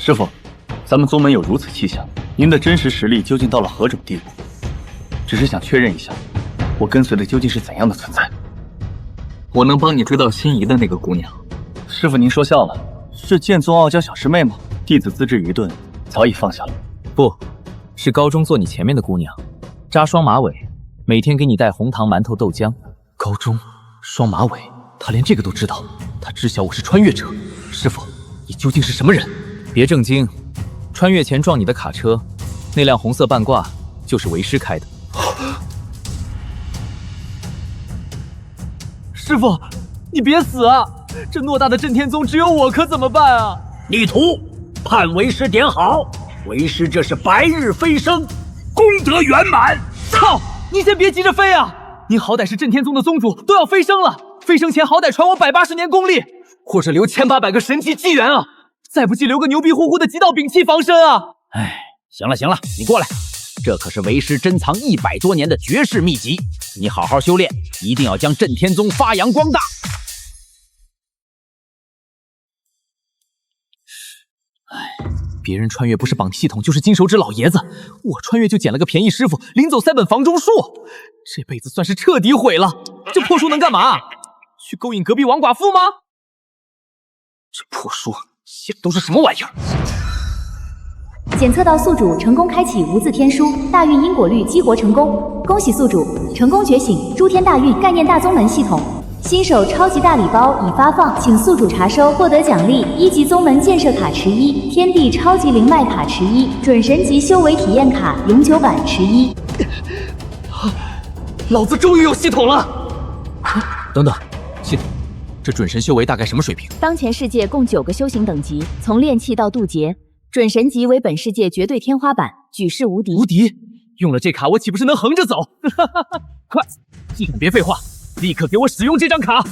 师傅，咱们宗门有如此气象，您的真实实力究竟到了何种地步？只是想确认一下，我跟随的究竟是怎样的存在？我能帮你追到心仪的那个姑娘。师傅，您说笑了，是剑宗傲娇小师妹吗？弟子资质愚钝，早已放下了。不，是高中坐你前面的姑娘，扎双马尾，每天给你带红糖馒头豆浆。高中双马尾，她连这个都知道。她知晓我是穿越者。师傅，你究竟是什么人？别正经。穿越前撞你的卡车，那辆红色半挂就是为师开的。师傅，你别死啊！这偌大的震天宗只有我，可怎么办啊？逆徒，判为师点好，为师这是白日飞升，功德圆满。操！你先别急着飞啊！你好歹是震天宗的宗主，都要飞升了，飞升前好歹传我180年功力，或者留1800个神奇纪元啊！再不济留个牛逼乎乎的极道摒气防身啊！哎，行了行了，你过来，这可是为师珍藏100多年的绝世秘籍，你好好修炼，一定要将震天宗发扬光大。别人穿越不是绑系统就是金手指老爷子，我穿越就捡了个便宜师傅，临走塞本房中术，这辈子算是彻底毁了。这破书能干嘛？去勾引隔壁王寡妇吗？这破书写的都是什么玩意儿？检测到宿主成功开启无字天书，大运因果律激活成功，恭喜宿主成功觉醒诸天大运概念大宗门系统。新手超级大礼包已发放，请宿主查收，获得奖励：1级宗门建设卡池1，天地超级灵脉卡池1，准神级修为体验卡永久版池1。老子终于有系统了！等等，系统，这准神修为大概什么水平？当前世界共9个修行等级，从炼气到渡劫，准神级为本世界绝对天花板，举世无敌。无敌？用了这卡，我岂不是能横着走？快，系统别废话，立刻给我使用这张卡！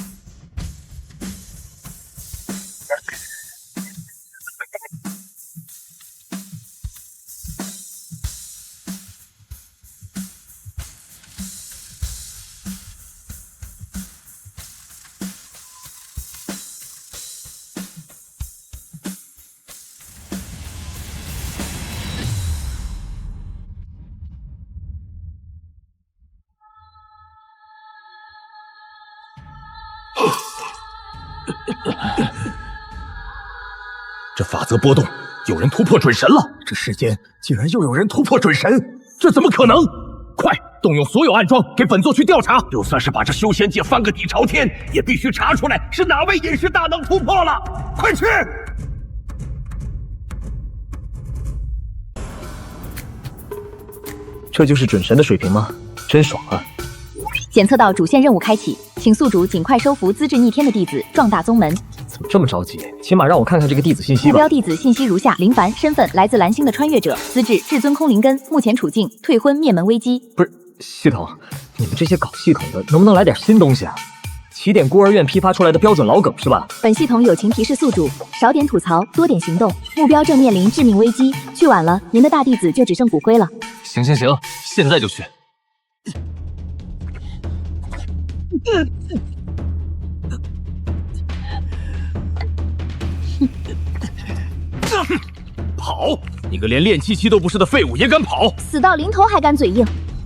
这法则波动，有人突破准神了！这世间竟然又有人突破准神，这怎么可能？快动用所有暗桩，给本座去调查！就算是把这修仙界翻个底朝天，也必须查出来是哪位隐士大能突破了！快去！这就是准神的水平吗？真爽啊！检测到主线任务开启，请宿主尽快收服资质逆天的弟子，壮大宗门。怎么这么着急？起码让我看看这个弟子信息吧。目标弟子信息如下：林凡，身份来自蓝星的穿越者，资质至尊空灵根，目前处境退婚灭门危机。不是系统，你们这些搞系统的能不能来点新东西啊？起点孤儿院批发出来的标准老梗是吧？本系统友情提示宿主，少点吐槽，多点行动，目标正面临致命危机，去晚了，您的大弟子就只剩骨灰了。行，现在就去。跑！你个连炼气期都不是的废物也敢跑？死到临头还敢嘴硬！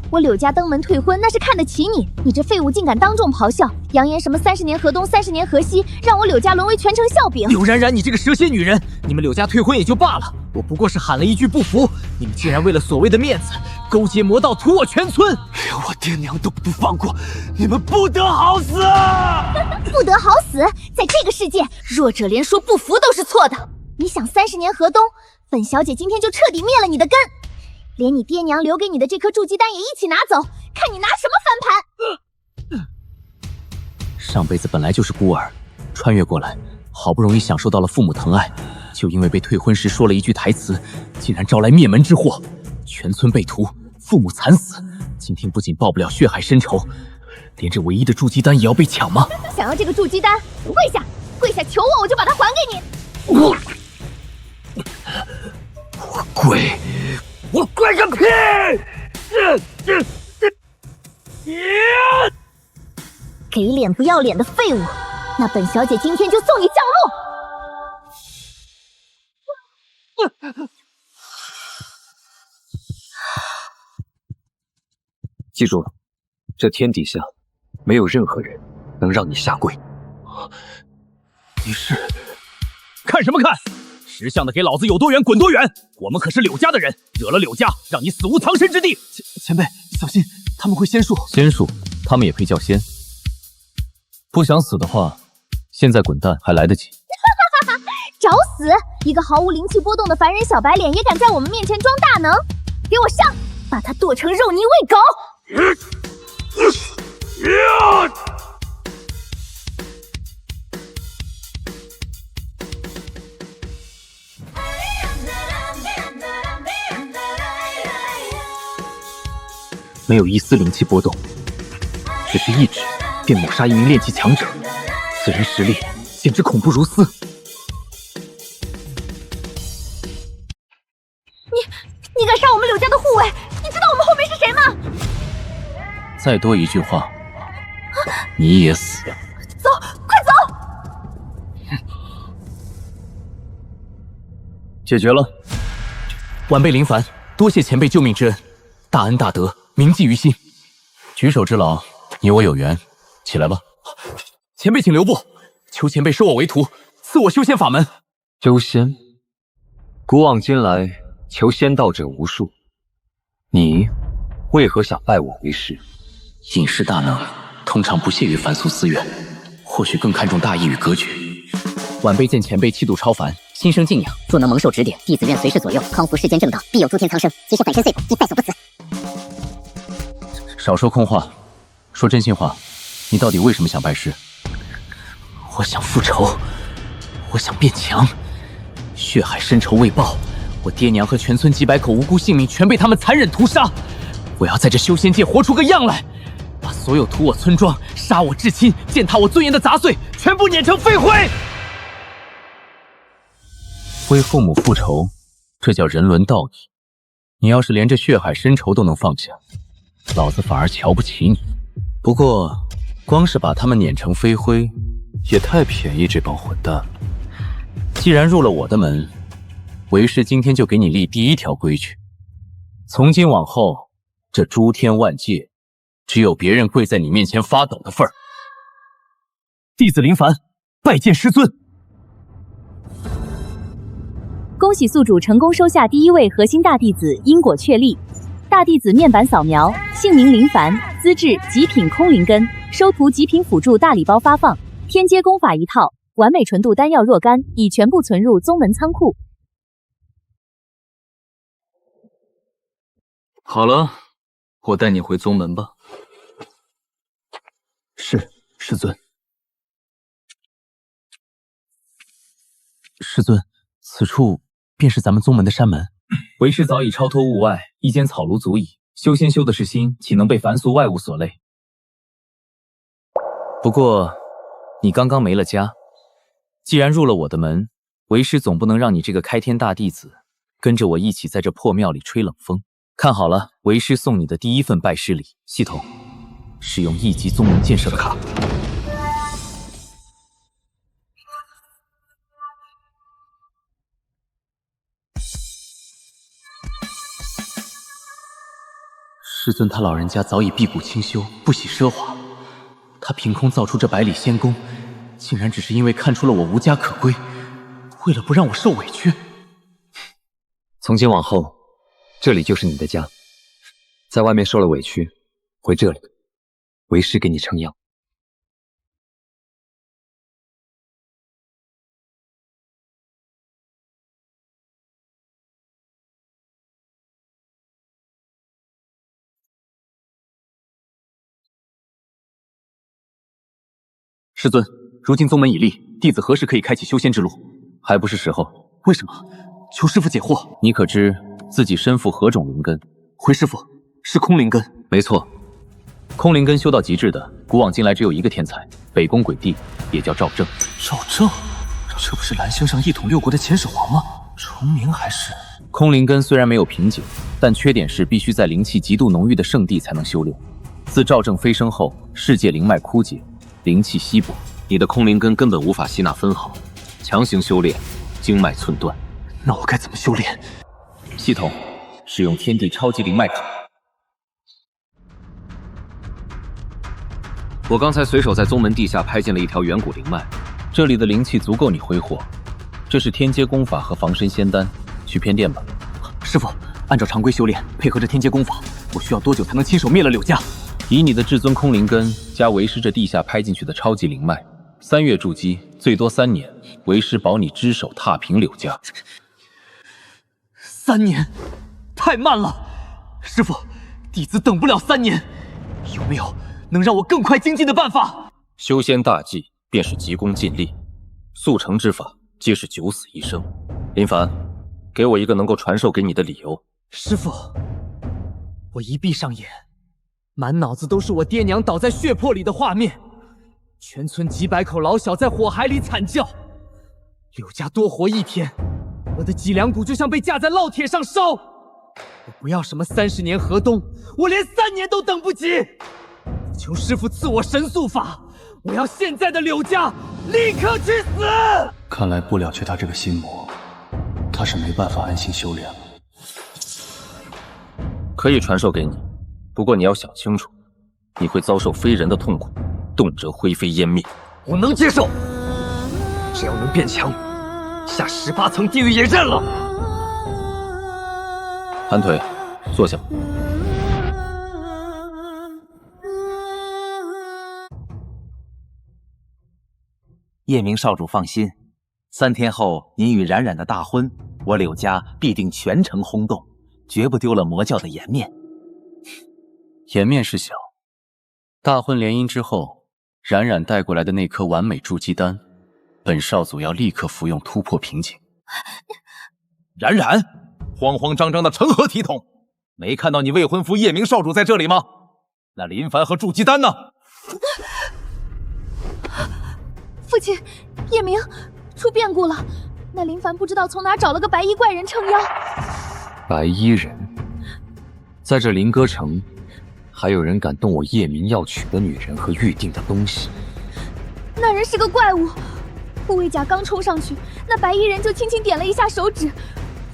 我柳家登门退婚，那是看得起你，你这废物竟敢当众咆哮，扬言什么30年河东30年河西，让我柳家沦为全城笑柄。柳冉冉，你这个蛇蝎女人，你们柳家退婚也就罢了，我不过是喊了一句不服，你们竟然为了所谓的面子，勾结魔道屠我全村，连我爹娘都不放过，你们不得好死！不得好死！在这个世界，弱者连说不服都是错的。你想30年河东，本小姐今天就彻底灭了你的根，连你爹娘留给你的这颗筑基丹也一起拿走，看你拿什么翻盘！上辈子本来就是孤儿，穿越过来，好不容易享受到了父母疼爱，就因为被退婚时说了一句台词，竟然招来灭门之祸，全村被屠，父母惨死。今天不仅报不了血海深仇，连这唯一的筑基丹也要被抢吗？想要这个筑基丹，跪下，跪下求我，我就把它还给你！我跪个屁！给脸不要脸的废物，那本小姐今天就送你上路！记住了，这天底下没有任何人能让你下跪。你是？看什么看？识相的给老子有多远滚多远！我们可是柳家的人，惹了柳家，让你死无藏身之地。前辈，小心，他们会仙术。仙术，他们也配叫仙？不想死的话，现在滚蛋还来得及。找死！一个毫无灵气波动的凡人小白脸也敢在我们面前装大能？给我上！把他剁成肉泥喂狗！没有一丝灵气波动，只是一指便抹杀一名炼气强者，此人实力简直恐怖如斯。你敢杀我们柳家的护卫？你知道我们后面是谁吗？再多一句话，你也死。走，快走！解决了。晚辈林凡，多谢前辈救命之恩，大恩大德，铭记于心。举手之劳，你我有缘，起来吧。前辈请留步，求前辈收我为徒，赐我修仙法门。修仙，古往今来求仙道者无数，你为何想拜我为师？隐士大能，通常不屑于凡俗私怨，或许更看重大义与格局。晚辈见前辈气度超凡，心生敬仰，若能蒙受指点，弟子愿随侍左右，康复世间正道，必有诸天苍生。即使粉身碎骨，亦在所不辞。少说空话，说真心话，你到底为什么想拜师？我想复仇，我想变强，血海深仇未报，我爹娘和全村几百口无辜性命全被他们残忍屠杀。我要在这修仙界活出个样来，把所有屠我村庄、杀我至亲、践踏我尊严的杂碎全部碾成废灰。为父母复仇，这叫人伦道义。你要是连这血海深仇都能放下，老子反而瞧不起你。不过，光是把他们碾成飞灰，也太便宜这帮混蛋了。既然入了我的门，为师今天就给你立第一条规矩：从今往后，这诸天万界，只有别人跪在你面前发抖的份儿。弟子林凡，拜见师尊。恭喜宿主成功收下第一位核心大弟子，因果确立。大弟子面板扫描，姓名林凡，资质极品空灵根，收徒极品辅助大礼包发放，天阶功法一套，完美纯度丹药若干，已全部存入宗门仓库。好了，我带你回宗门吧。是，师尊。师尊，此处便是咱们宗门的山门。为师早已超脱物外，一间草庐足矣。修仙修的是心，岂能被凡俗外物所累？不过，你刚刚没了家，既然入了我的门，为师总不能让你这个开天大弟子跟着我一起在这破庙里吹冷风。看好了，为师送你的第一份拜师礼，系统使用1级宗门建设卡。师尊他老人家早已辟谷清修，不喜奢华。他凭空造出这百里仙宫，竟然只是因为看出了我无家可归，为了不让我受委屈。从今往后，这里就是你的家。在外面受了委屈，回这里，为师给你撑腰。师尊，如今宗门已立，弟子何时可以开启修仙之路？还不是时候。为什么？求师父解惑。你可知自己身负何种灵根？回师父，是空灵根。没错，空灵根修到极致的，古往今来只有一个天才，北宫鬼帝，也叫赵正。赵正，这不是蓝星上一统6国的前始皇吗？重名还是？空灵根虽然没有瓶颈，但缺点是必须在灵气极度浓郁的圣地才能修炼。自赵正飞升后，世界灵脉枯竭，灵气稀薄，你的空灵根根本无法吸纳分毫，强行修炼，经脉寸断。那我该怎么修炼？系统使用天地超级灵脉卡。我刚才随手在宗门地下拍进了一条远古灵脉，这里的灵气足够你挥霍。这是天阶功法和防身仙丹，去偏殿吧。师傅，按照常规修炼，配合着天阶功法，我需要多久才能亲手灭了柳家？以你的至尊空灵根加为师这地下拍进去的超级灵脉，3月筑基，最多3年，为师保你只手踏平柳家。3年，太慢了，师傅，弟子等不了3年，有没有能让我更快精进的办法？修仙大忌便是急功近利，速成之法皆是九死一生。林凡，给我一个能够传授给你的理由。师傅，我一闭上眼，满脑子都是我爹娘倒在血泊里的画面，全村几百口老小在火海里惨叫，柳家多活1天，我的脊梁骨就像被架在烙铁上烧。我不要什么30年河东，我连3年都等不及。求师傅赐我神速法，我要现在的柳家立刻去死！看来不了却他这个心魔，他是没办法安心修炼了。可以传授给你，不过你要想清楚，你会遭受非人的痛苦，动辄灰飞烟灭。我能接受，只要能变强，下18层地狱也认了。盘腿，坐下。叶明少主放心，3天后您与冉冉的大婚，我柳家必定全城轰动，绝不丢了魔教的颜面。颜面是小，大婚联姻之后，冉冉带过来的那颗完美筑基丹，本少祖要立刻服用突破瓶颈。冉冉，慌慌张张的成何体统？没看到你未婚夫叶明少主在这里吗？那林凡和筑基丹呢？父亲，叶明出变故了。那林凡不知道从哪找了个白衣怪人撑腰。白衣人，在这林歌城，还有人敢动我叶明要娶的女人和预定的东西？那人是个怪物，护卫甲刚冲上去，那白衣人就轻轻点了一下手指，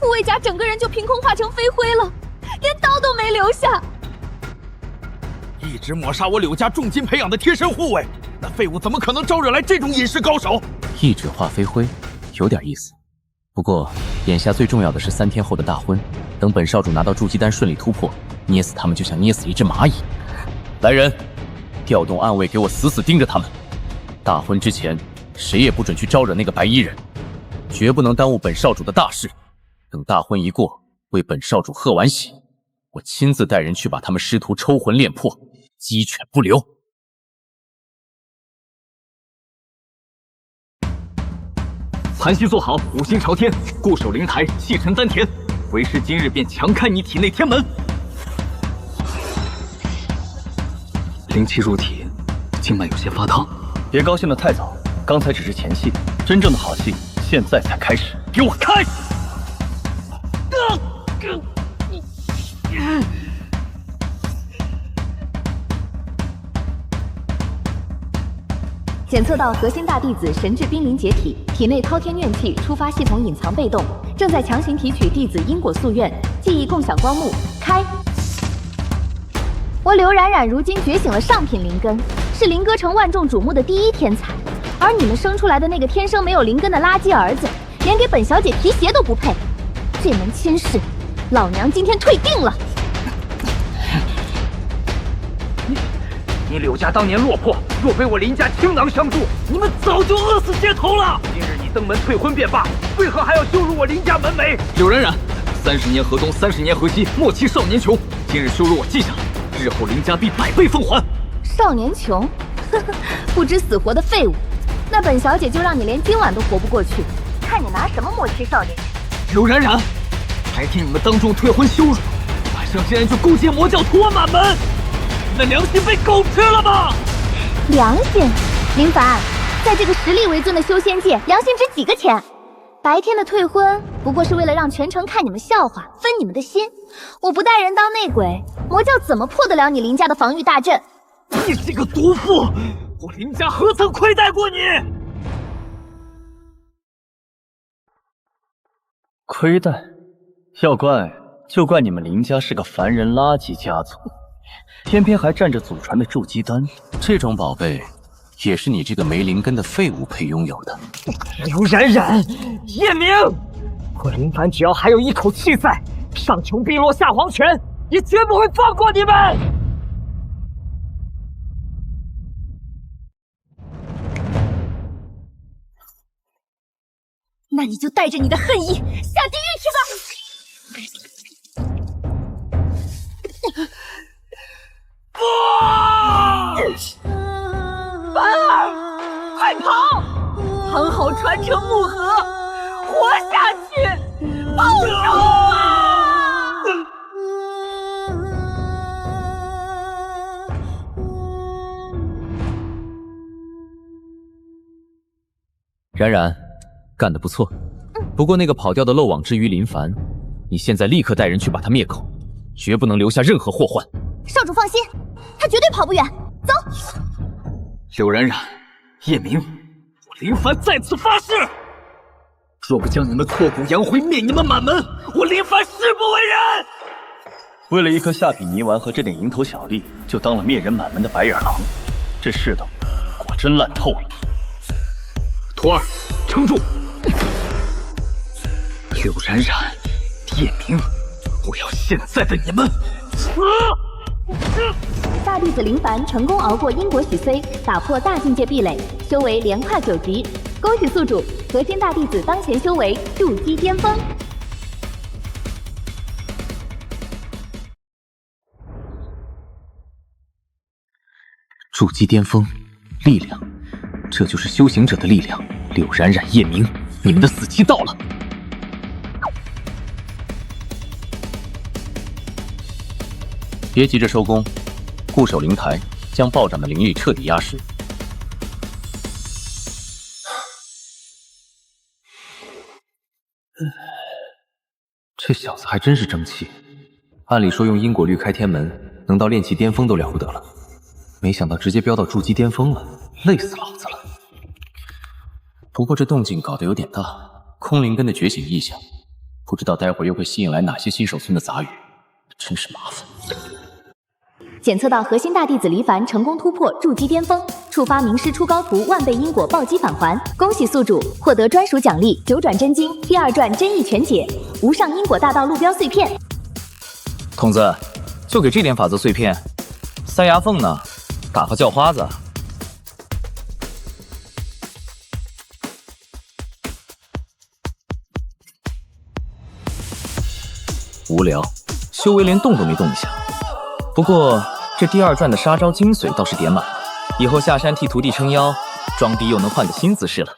护卫甲整个人就凭空化成飞灰了，连刀都没留下。一直抹杀我柳家重金培养的贴身护卫，那废物怎么可能招惹来这种隐世高手？一指化飞灰，有点意思。不过眼下最重要的是3天后的大婚，等本少主拿到筑基丹顺利突破，捏死他们就像捏死一只蚂蚁。来人，调动暗卫给我死死盯着他们。大婚之前，谁也不准去招惹那个白衣人，绝不能耽误本少主的大事。等大婚一过，为本少主贺完喜，我亲自带人去把他们师徒抽魂炼魄，鸡犬不留。盘膝坐好，五心朝天，固守灵台，气沉丹田。为师今日便强开你体内天门。灵气入体，经脉有些发烫。别高兴得太早，刚才只是前戏，真正的好戏现在才开始。给我开！检测到核心大弟子神智濒临解体，体内滔天怨气触发系统隐藏被动，正在强行提取弟子因果夙愿，记忆共享光幕开。我刘冉冉如今觉醒了上品灵根，是灵歌城万众瞩目的第一天才，而你们生出来的那个天生没有灵根的垃圾儿子，连给本小姐提鞋都不配。这门亲事，老娘今天退定了。你柳家当年落魄，若非我林家倾囊相助，你们早就饿死街头了。今日你登门退婚便罢，为何还要羞辱我林家门楣？柳冉冉，30年河东，30年河西，莫欺少年穷。今日羞辱我记下，日后林家必100倍奉还。少年穷，呵呵，不知死活的废物。那本小姐就让你连今晚都活不过去，看你拿什么莫欺少年穷。柳冉冉，白天你们当众退婚羞辱，晚上竟然就勾结魔教屠我满门。你的良心被狗吃了吧？良心？林凡，在这个实力为尊的修仙界，良心值几个钱？白天的退婚不过是为了让全城看你们笑话，分你们的心。我不带人当内鬼，魔教怎么破得了你林家的防御大阵？你这个毒妇，我林家何曾亏待过你？亏待，要怪就怪你们林家是个凡人垃圾家族，偏偏还占着祖传的筑基丹。这种宝贝，也是你这个没灵根的废物配拥有的。刘冉冉、叶明，我林凡只要还有一口气在，上穷碧落下黄泉，也绝不会放过你们。那你就带着你的恨意下地狱去吧！凡儿，快跑！藏好传承木盒，活下去！报仇啊！冉冉，干得不错。不过那个跑掉的漏网之鱼林凡，你现在立刻带人去把他灭口，绝不能留下任何祸患。少主放心，他绝对跑不远。走。柳冉冉、叶明，我林凡在此发誓，若不将你们挫骨扬灰，灭你们满门，我林凡誓不为人。为了一颗下品泥丸和这点蝇头小利，就当了灭人满门的白眼狼，这世道果真烂透了。徒儿，撑住！柳冉冉、叶明，我要现在的你们死！大弟子林凡成功熬过因果洗髓，打破大境界壁垒，修为连跨9级。恭喜宿主，核心大弟子当前修为筑基巅峰。筑基巅峰，力量，这就是修行者的力量。柳冉冉、叶明，你们的死期到了！别急着收工，固守灵台，将暴涨的灵力彻底压实。这小子还真是争气。按理说用因果律开天门，能到炼气巅峰都了不得了，没想到直接飙到筑基巅峰了，累死老子了。不过这动静搞得有点大，空灵根的觉醒异象，不知道待会儿又会吸引来哪些新手村的杂鱼，真是麻烦。检测到核心大弟子黎凡成功突破筑基巅峰，触发名师出高徒万倍因果暴击返还。恭喜宿主获得专属奖励9转真经第2传真意全解，无上因果大道路标碎片。童子，就给这点法则碎片，塞牙缝呢？打发叫花子？无聊，修为连动都没动一下。不过这第2传的杀招精髓倒是点满，以后下山替徒弟撑腰，装逼又能换个新姿势了。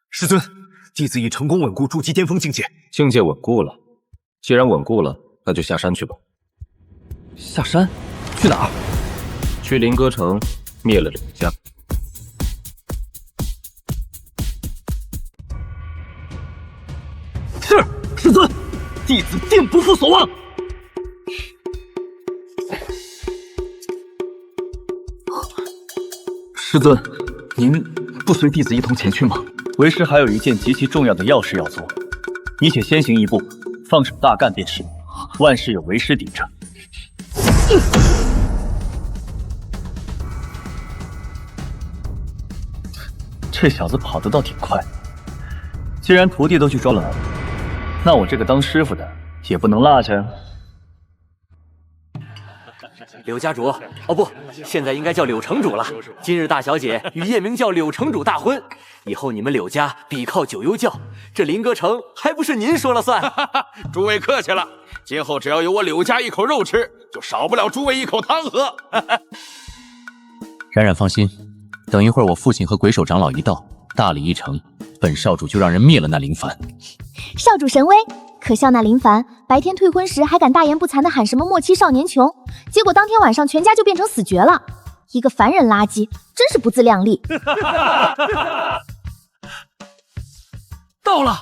师尊，弟子已成功稳固筑基巅峰境界。境界稳固了，既然稳固了，那就下山去吧。下山？去哪儿？去灵歌城灭了柳家。是，师尊，弟子定不负所望。师尊，您不随弟子一同前去吗？为师还有一件极其重要的要事要做，你且先行一步，放手大干便是。万事有为师顶着。这小子跑得倒挺快。既然徒弟都去装了，那我这个当师傅的也不能落下呀。柳家主，哦不，现在应该叫柳城主了。今日大小姐与叶明叫柳城主大婚，以后你们柳家必靠九幽教，这灵歌城还不是您说了算？诸位客气了，今后只要有我柳家一口肉吃，就少不了诸位一口汤喝。冉冉放心，等一会儿我父亲和鬼手长老一到，大礼一成，本少主就让人灭了那林凡。少主神威，可笑那林凡白天退婚时还敢大言不惭地喊什么末期少年穷，结果当天晚上全家就变成死绝了。一个凡人垃圾，真是不自量力。到了，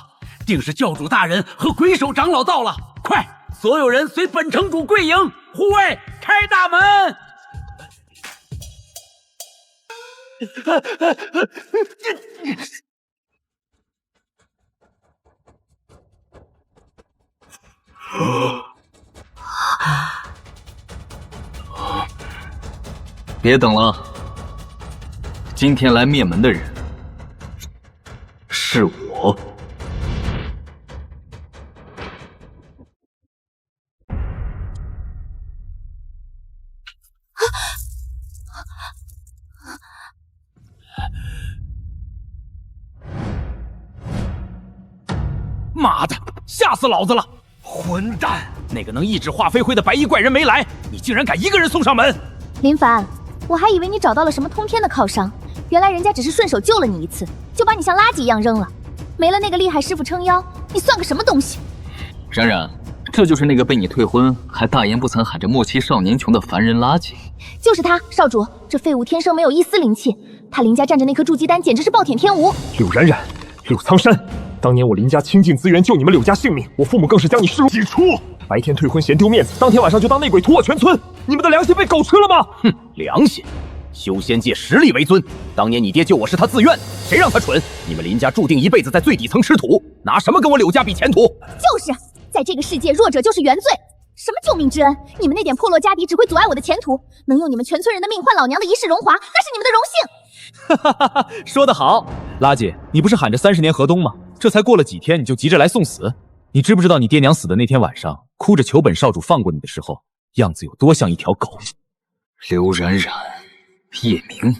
定是教主大人和鬼手长老到了，快，所有人随本城主跪迎，护卫开大门。别等了，今天来灭门的人是我。妈的，吓死老子了！混蛋，那个能抑制华飞辉的白衣怪人没来，你竟然敢一个人送上门！林凡，我还以为你找到了什么通天的靠山，原来人家只是顺手救了你一次，就把你像垃圾一样扔了。没了那个厉害师傅撑腰，你算个什么东西？冉冉，这就是那个被你退婚还大言不惭喊着莫欺少年穷的凡人垃圾。就是他，少主，这废物天生没有一丝灵气，他林家站着那颗筑基丹简直是暴殄天物。柳冉冉，柳苍山，当年我林家倾尽资源救你们柳家性命，我父母更是将你视如己出。白天退婚嫌丢面子，当天晚上就当内鬼屠我全村，你们的良心被狗吃了吗？哼，良心！修仙界实力为尊，当年你爹救我是他自愿，谁让他蠢？你们林家注定一辈子在最底层吃土，拿什么跟我柳家比前途？就是在这个世界，弱者就是原罪。什么救命之恩？你们那点破落家底只会阻碍我的前途，能用你们全村人的命换老娘的一世荣华，那是你们的荣幸。哈哈哈，说得好，垃圾，你不是喊着30年河东吗？这才过了几天，你就急着来送死？你知不知道你爹娘死的那天晚上，哭着求本少主放过你的时候，样子有多像一条狗？刘冉冉，叶明，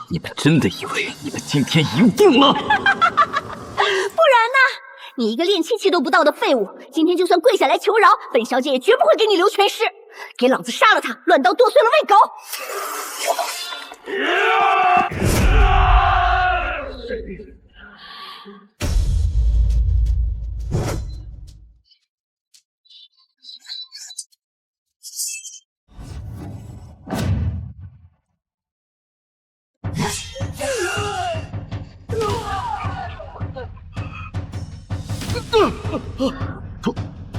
你们真的以为你们今天赢定了？不然呢？你一个练气都不到的废物，今天就算跪下来求饶，本小姐也绝不会给你留全尸。给老子杀了他，乱刀剁碎了喂狗！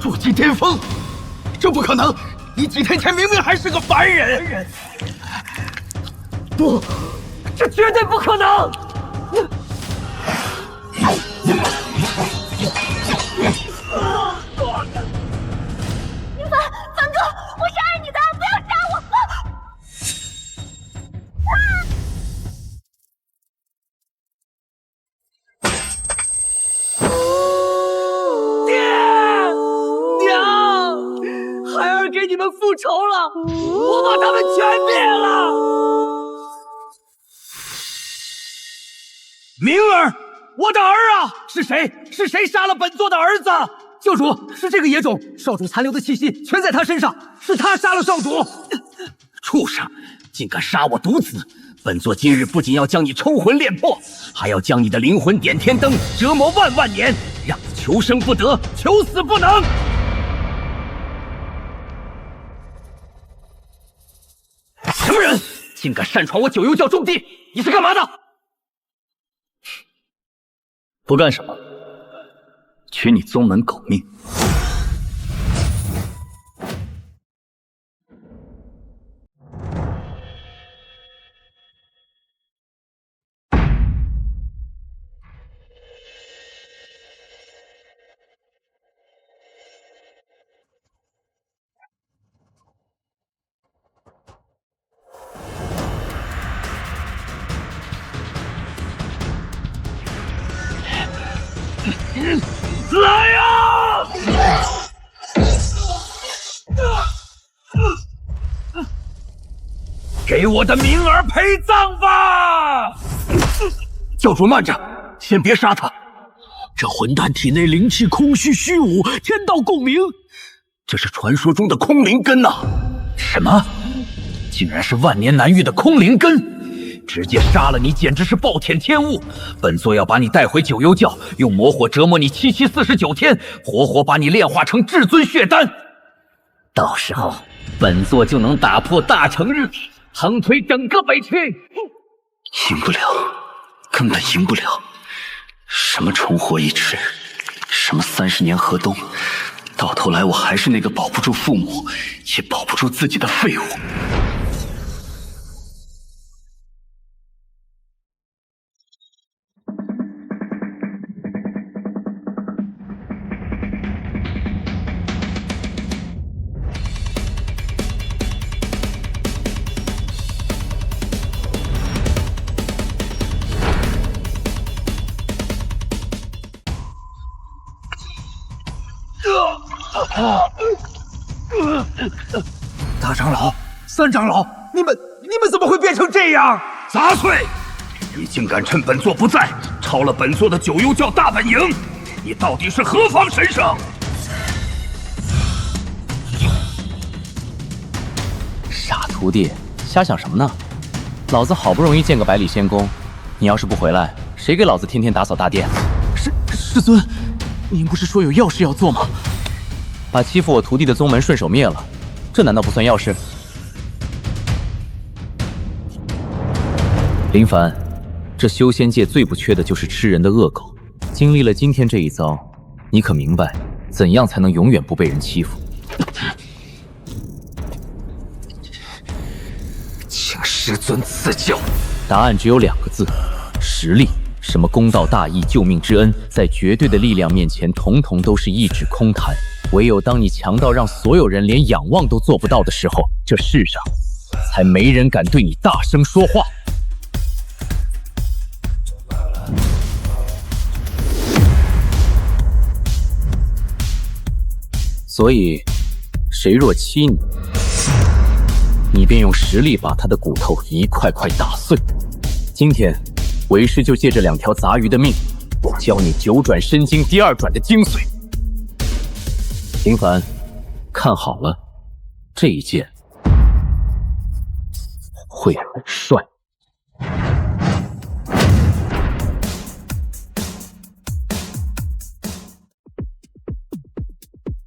筑基巅峰，这不可能！你几天前明明还是个凡人。不，这绝对不可能！凡哥，我是爱你的，不要杀我！孩儿给你们复仇了，我把他们全灭了。明儿，我的儿啊！是谁？是谁杀了本座的儿子？教主，是这个野种，少主残留的气息全在他身上，是他杀了少主。畜生，竟敢杀我独子！本座今日不仅要将你抽魂炼魄，还要将你的灵魂点天灯，折磨万万年，让你求生不得，求死不能！什么人竟敢擅闯我九幽教重地？你是干嘛的？不干什么，取你宗门狗命。来呀！给我的明儿陪葬吧！教主慢着，先别杀他。这混蛋体内灵气空虚虚无，天道共鸣，这是传说中的空灵根呐！什么？竟然是万年难遇的空灵根！直接杀了你，简直是暴殄天物！本座要把你带回九幽教，用魔火折磨你749天，活活把你炼化成至尊血丹。到时候，本座就能打破大成日，横推整个北区。赢不了，根本赢不了。什么重活一池，什么30年河东，到头来我还是那个保不住父母，也保不住自己的废物。大长老、三长老，你们怎么会变成这样？杂碎！你竟敢趁本座不在，抄了本座的九幽教大本营！你到底是何方神圣？傻徒弟，瞎想什么呢？老子好不容易见个百里仙宫，你要是不回来，谁给老子天天打扫大殿？师尊，您不是说有要事要做吗？把欺负我徒弟的宗门顺手灭了，这难道不算要事？林凡，这修仙界最不缺的就是吃人的恶狗。经历了今天这一遭，你可明白怎样才能永远不被人欺负？请师尊赐教。答案只有2个字：实力。什么公道大义、救命之恩，在绝对的力量面前，统统都是一纸空谈。唯有当你强到让所有人连仰望都做不到的时候，这世上才没人敢对你大声说话。所以，谁若欺你，你便用实力把他的骨头一块块打碎。今天，为师就借这2条杂鱼的命，教你九转身经第2转的精髓。林凡，看好了，这一剑会很帅。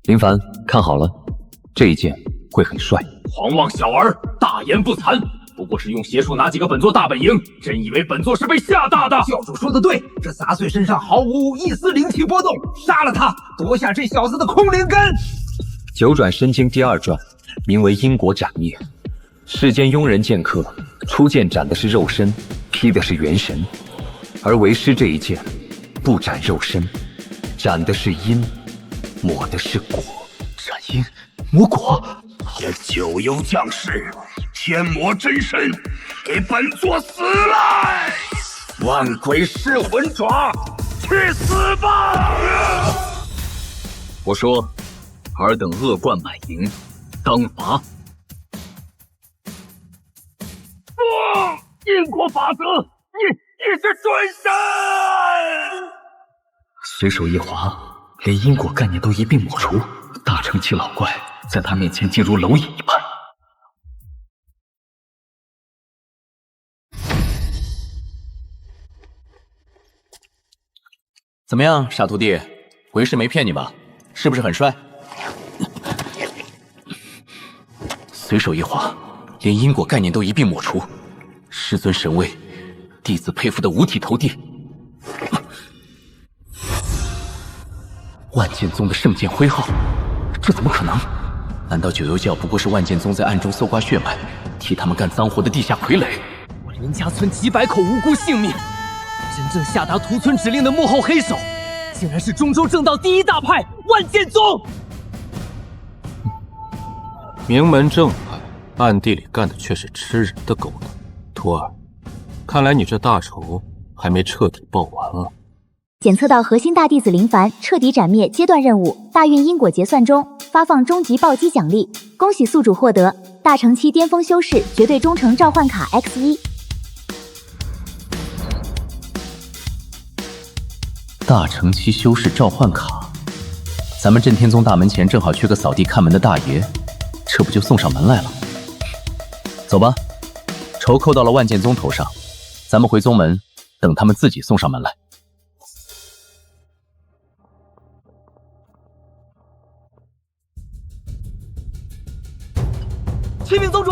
林凡，看好了，这一剑会很帅。狂妄小儿，大言不惭！不过是用邪术拿几个本座大本营，真以为本座是被吓大的？教主说的对，这杂碎身上毫无一丝灵气波动，杀了他，夺下这小子的空灵根。九转身经第2转，名为因果斩灭。世间庸人剑客，出剑斩的是肉身，劈的是元神，而为师这一剑，不斩肉身，斩的是因，抹的是果。斩因抹果，也九幽将士。天魔真身，给本座死来！万鬼噬魂爪，去死吧！我说，尔等恶贯满盈，当罚。因果法则，你是准神！随手一划，连因果概念都一并抹除，大成期老怪在他面前竟如蝼蚁一般。怎么样，傻徒弟，为师没骗你吧？是不是很帅？随手一划，连因果概念都一并抹除，师尊神威，弟子佩服得五体投地。万剑宗的圣剑徽号，这怎么可能？难道九幽教不过是万剑宗在暗中搜刮血脉，替他们干脏活的地下傀儡？我林家村几百口无辜性命，真正下达屠村指令的幕后黑手，竟然是中州正道第一大派万剑宗。名门正派，暗地里干的却是吃人的勾当。徒儿，看来你这大仇还没彻底报完啊！检测到核心大弟子林凡彻底斩灭阶段任务，大运因果结算中，发放终极暴击奖励，恭喜宿主获得大成期巅峰修士绝对忠诚召唤卡 X1。大成期修士召唤卡，咱们镇天宗大门前正好缺个扫地看门的大爷，这不就送上门来了？走吧，仇扣到了万剑宗头上，咱们回宗门，等他们自己送上门来。启禀宗主，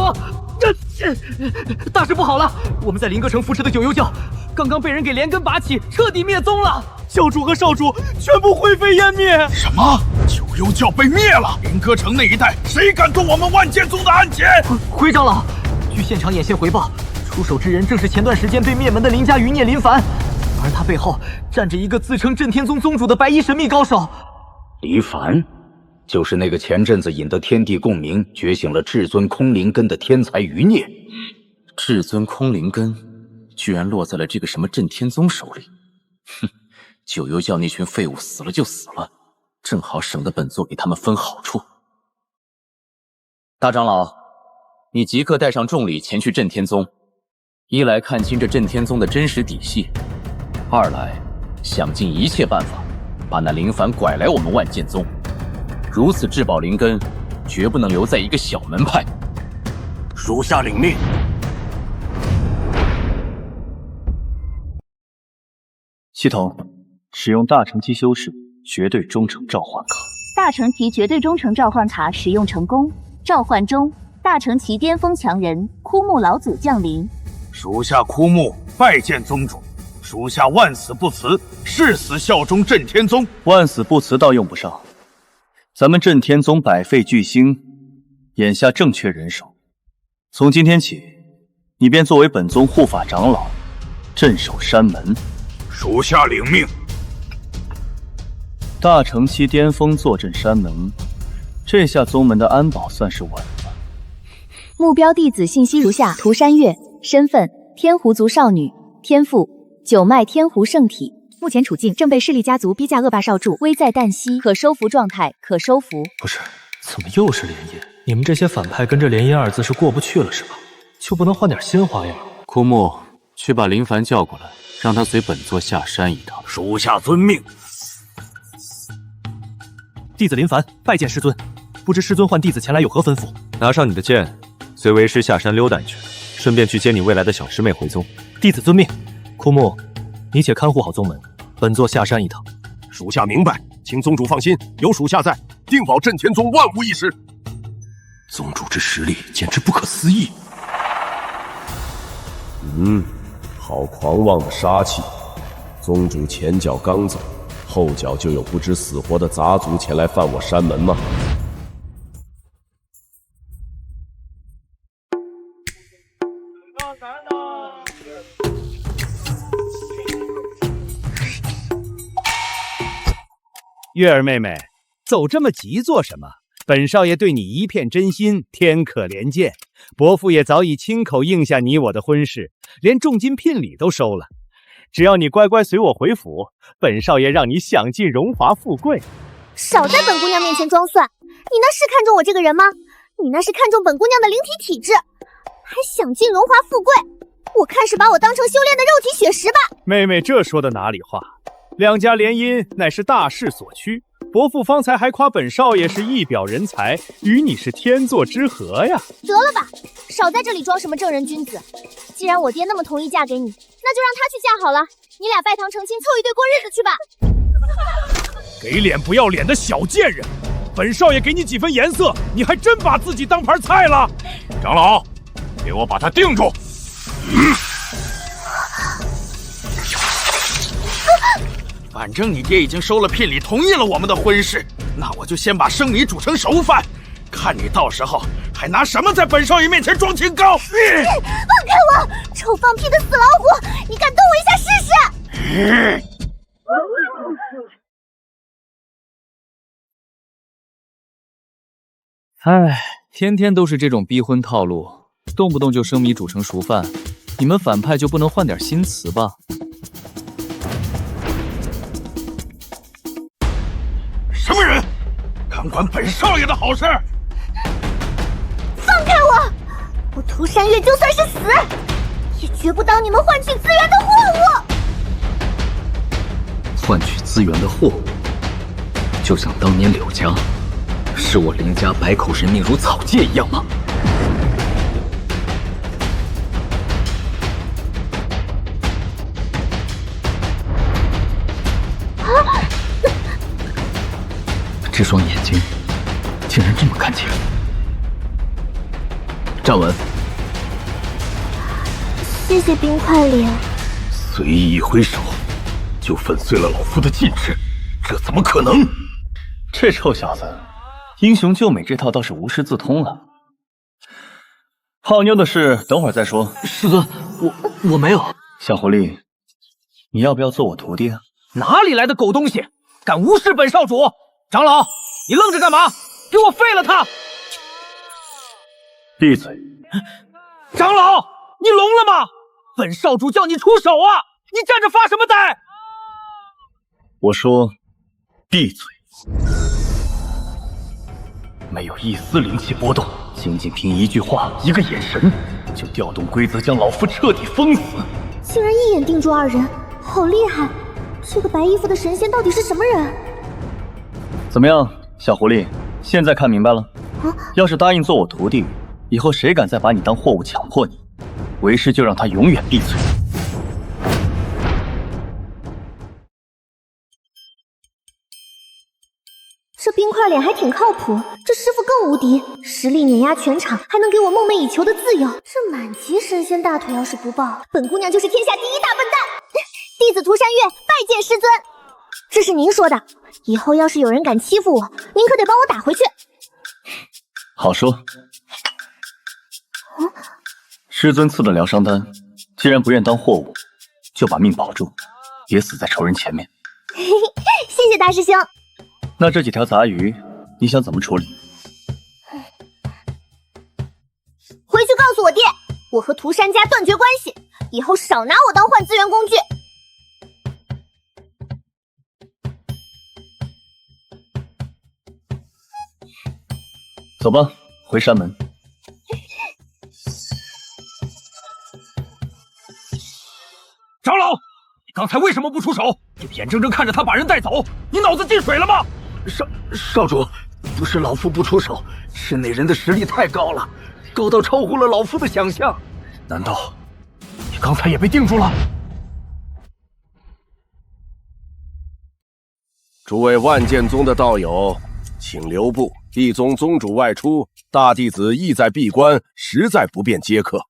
大事不好了！我们在林阁城扶持的九幽教，刚刚被人给连根拔起，彻底灭宗了。教主和少主全部灰飞烟灭。什么？九幽教被灭了？林阁城那一带谁敢动我们万剑宗的案件？回长老，据现场眼线回报，出手之人正是前段时间被灭门的林家余孽林凡，而他背后站着一个自称镇天宗宗主的白衣神秘高手。黎凡，就是那个前阵子引得天地共鸣，觉醒了至尊空灵根的天才余孽。至尊空灵根居然落在了这个什么镇天宗手里，哼！九幽教那群废物死了就死了，正好省得本座给他们分好处。大长老，你即刻带上众礼前去震天宗，一来看清这震天宗的真实底细，二来想尽一切办法把那林凡拐来我们万剑宗。如此至宝灵根，绝不能留在一个小门派。属下领命。系统使用大乘期修士绝对忠诚召唤卡。大乘期绝对忠诚召唤卡使用成功，召唤中，大乘期巅峰强人枯木老祖降临。属下枯木拜见宗主，属下万死不辞，誓死效忠震天宗。万死不辞倒用不上，咱们震天宗百废俱兴，眼下正缺人手。从今天起，你便作为本宗护法长老，镇守山门。属下领命。大乘期巅峰坐镇山门，这下宗门的安保算是稳了。目标弟子信息如下：涂山月，身份天狐族少女，天赋九脉天狐圣体，目前处境正被势力家族逼嫁恶霸少主，危在旦夕，可收服状态，可收服。不是，怎么又是联姻？你们这些反派跟这联姻二字是过不去了是吧？就不能换点新花样？枯木，去把林凡叫过来，让他随本座下山一趟。属下遵命。弟子林凡拜见师尊，不知师尊唤弟子前来有何吩咐？拿上你的剑，随为师下山溜达一圈，顺便去接你未来的小师妹回宗。弟子遵命。枯木，你且看护好宗门，本座下山一趟。属下明白，请宗主放心，有属下在，定保震天宗万无一失。宗主之实力简直不可思议。好狂妄的杀气！宗主前脚刚走，后脚就有不知死活的杂族前来犯我山门吗？月儿妹妹，走这么急做什么？本少爷对你一片真心，天可怜见。伯父也早已亲口应下你我的婚事，连重金聘礼都收了。只要你乖乖随我回府，本少爷让你享尽荣华富贵。少在本姑娘面前装蒜，你那是看中我这个人吗？你那是看中本姑娘的灵体体质，还享尽荣华富贵？我看是把我当成修炼的肉体血石吧。妹妹这说的哪里话？两家联姻乃是大势所趋，伯父方才还夸本少爷是一表人才，与你是天作之合呀。得了吧，少在这里装什么正人君子。既然我爹那么同意嫁给你，那就让他去嫁好了。你俩拜堂成亲，凑一对过日子去吧。给脸不要脸的小贱人！本少爷给你几分颜色，你还真把自己当盘菜了。长老，给我把他定住！反正你爹已经收了聘礼，同意了我们的婚事，那我就先把生米煮成熟饭，看你到时候还拿什么在本少爷面前装清高！放开我！臭放屁的死老虎！你敢动我一下试试？唉，天天都是这种逼婚套路，动不动就生米煮成熟饭，你们反派就不能换点新词吧？什么人敢管本少爷的好事？放开我！我涂山月就算是死，也绝不当你们换取资源的货物。换取资源的货物，就像当年柳家视我林家百口人命如草芥一样吗？这双眼睛竟然这么看清。站稳！谢谢冰块脸。随意一挥手，就粉碎了老夫的禁制，这怎么可能？这臭小子，英雄救美这套倒是无师自通了。泡妞的事等会儿再说。师尊，我没有。小狐狸，你要不要做我徒弟啊？哪里来的狗东西，敢无视本少主！长老，你愣着干嘛？给我废了他！闭嘴！长老，你聋了吗？本少主叫你出手啊！你站着发什么呆？我说闭嘴！没有一丝灵气波动，仅仅凭一句话、一个眼神，就调动规则将老夫彻底封死。竟然一眼定住二人，好厉害！这个白衣服的神仙到底是什么人？怎么样，小狐狸，现在看明白了？要是答应做我徒弟，以后谁敢再把你当货物强迫你，为师就让他永远闭嘴。这冰块脸还挺靠谱，这师傅更无敌，实力碾压全场，还能给我梦寐以求的自由。这满级神仙大腿要是不抱，本姑娘就是天下第一大笨蛋。弟子涂山月拜见师尊。这是您说的，以后要是有人敢欺负我，您可得帮我打回去。好说。师尊赐的疗伤丹，既然不愿当货物，就把命保住，别死在仇人前面。谢谢大师兄。那这几条杂鱼，你想怎么处理？回去告诉我爹，我和涂山家断绝关系，以后少拿我当换资源工具。走吧，回山门。长老，你刚才为什么不出手？就眼睁睁看着他把人带走，你脑子进水了吗？少主，不是老夫不出手，是那人的实力太高了，高到超乎了老夫的想象。难道你刚才也被定住了？诸位万剑宗的道友，请留步。地宗宗主外出，大弟子意在闭关，实在不便接客。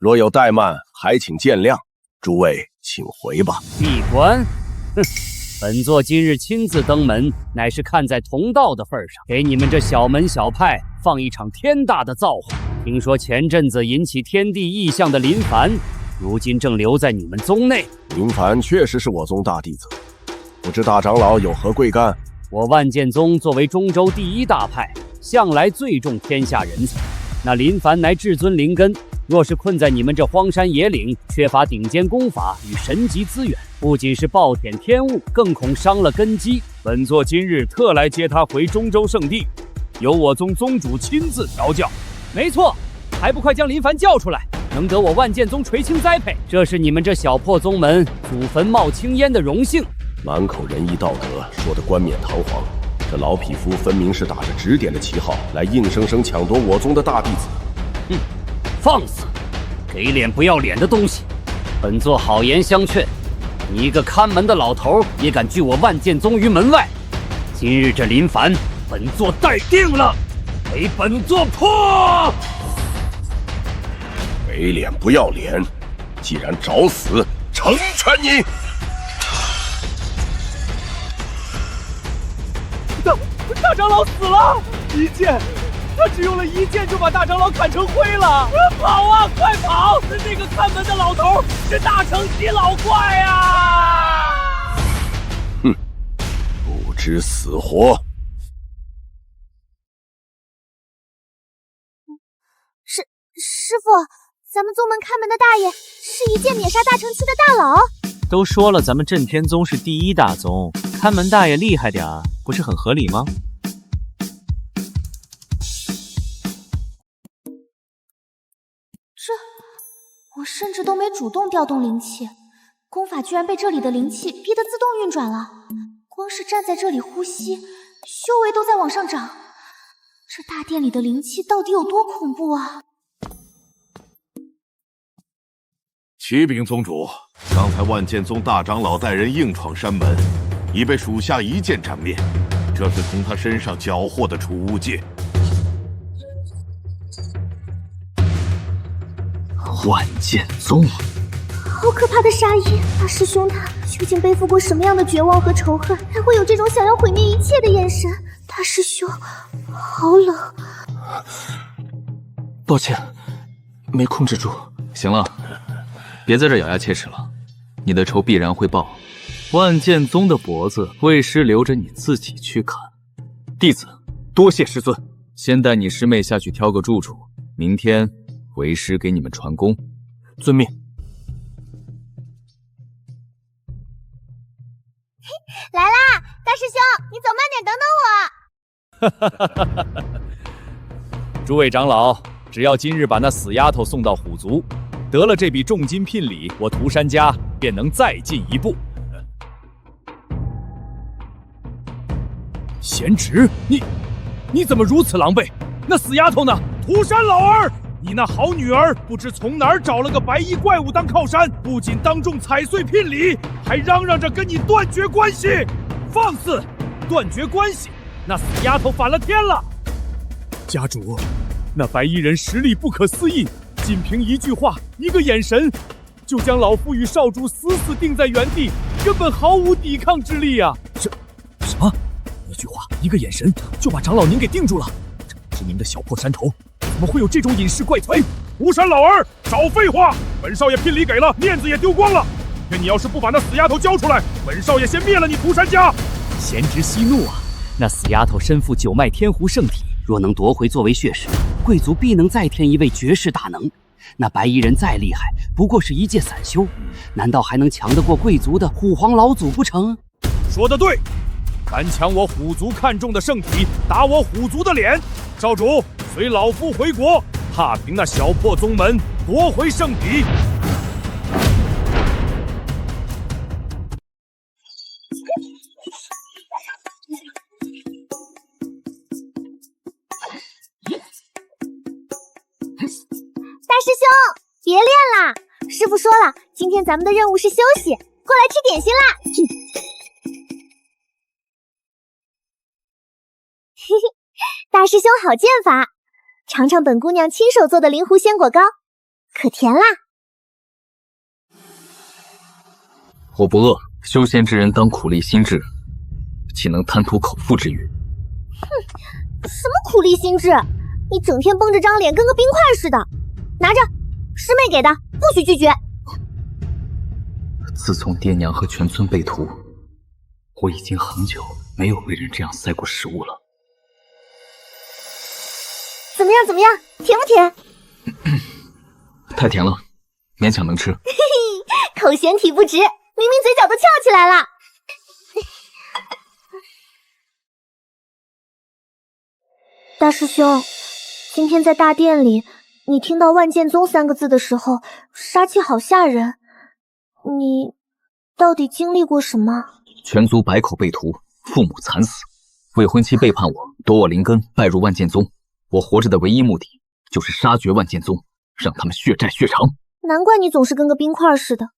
若有怠慢，还请见谅。诸位请回吧。闭关？哼！本座今日亲自登门，乃是看在同道的份上，给你们这小门小派放一场天大的造化。听说前阵子引起天地异象的林凡，如今正留在你们宗内。林凡确实是我宗大弟子，不知大长老有何贵干？我万剑宗作为中州第一大派，向来最重天下人才。那林凡乃至尊灵根，若是困在你们这荒山野岭，缺乏顶尖功法与神级资源，不仅是暴殄天物，更恐伤了根基。本座今日特来接他回中州圣地，由我宗宗主亲自调教。没错，还不快将林凡叫出来，能得我万剑宗垂青栽培，这是你们这小破宗门祖坟冒青烟的荣幸。满口仁义道德，说得冠冕堂皇，这老匹夫分明是打着指点的旗号来硬生生抢夺我宗的大弟子。哼，放肆！给脸不要脸的东西！本座好言相劝，你一个看门的老头也敢拒我万剑宗于门外？今日这林凡，本座待定了，给本座破！给脸不要脸！既然找死，成全你！大长老死了，一剑，他只用了一剑就把大长老砍成灰了。跑啊，快跑！那个看门的老头是大成级老怪啊！哼，不知死活！师傅，咱们宗门看门的大爷是一剑免杀大成期的大佬。都说了，咱们震天宗是第一大宗，看门大爷厉害点儿，不是很合理吗？我甚至都没主动调动灵气，功法居然被这里的灵气逼得自动运转了。光是站在这里呼吸，修为都在往上涨。这大殿里的灵气到底有多恐怖啊！启禀宗主，刚才万剑宗大长老带人硬闯山门，已被属下一剑斩灭。这是从他身上缴获的储物戒。万剑宗，好可怕的杀意！大师兄他究竟背负过什么样的绝望和仇恨，才会有这种想要毁灭一切的眼神？大师兄，好冷。抱歉，没控制住。行了，别在这咬牙切齿了，你的仇必然会报。万剑宗的脖子，为师留着你自己去砍。弟子多谢师尊，先带你师妹下去挑个住处，明天为师给你们传功。遵命。来啦，大师兄，你走慢点，等等我。诸位长老，只要今日把那死丫头送到虎族，得了这笔重金聘礼，我涂山家便能再进一步。贤侄，你怎么如此狼狈？那死丫头呢？涂山老儿，你那好女儿不知从哪儿找了个白衣怪物当靠山，不仅当众踩碎聘礼，还嚷嚷着跟你断绝关系。放肆！断绝关系？那死丫头反了天了！家主，那白衣人实力不可思议，仅凭一句话，一个眼神，就将老夫与少主死死定在原地，根本毫无抵抗之力啊！什么？一句话，一个眼神，就把长老您给定住了？这是您的小破山头，怎么会有这种隐士怪推？涂山老儿，少废话！本少爷聘礼给了，面子也丢光了。今天你要是不把那死丫头交出来，本少爷先灭了你涂山家！贤侄息怒啊！那死丫头身负九脉天狐圣体，若能夺回作为血士，贵族必能再添一位绝世大能。那白衣人再厉害，不过是一介散修，难道还能强得过贵族的虎皇老祖不成？说得对，敢抢我虎族看中的圣体，打我虎族的脸！少主，随老夫回国，踏平那小破宗门，夺回圣体。大师兄，别练啦！师傅说了，今天咱们的任务是休息，过来吃点心啦！嘿嘿，大师兄好剑法，尝尝本姑娘亲手做的灵狐仙果糕，可甜啦！我不饿，修仙之人当苦力心志，岂能贪图口腹之欲？哼，什么苦力心志？你整天绷着张脸，跟个冰块似的。拿着，师妹给的，不许拒绝。自从爹娘和全村被屠，我已经很久没有被人这样塞过食物了。怎么样？怎么样？甜不甜？太甜了，勉强能吃。嘿嘿，口嫌体不直，明明嘴角都翘起来了。大师兄，今天在大殿里，你听到万剑宗3个字的时候，杀气好吓人。你到底经历过什么？全族百口被屠，父母惨死，未婚妻背叛我，夺我灵根，拜入万剑宗。我活着的唯一目的就是杀绝万剑宗，让他们血债血偿。难怪你总是跟个冰块似的。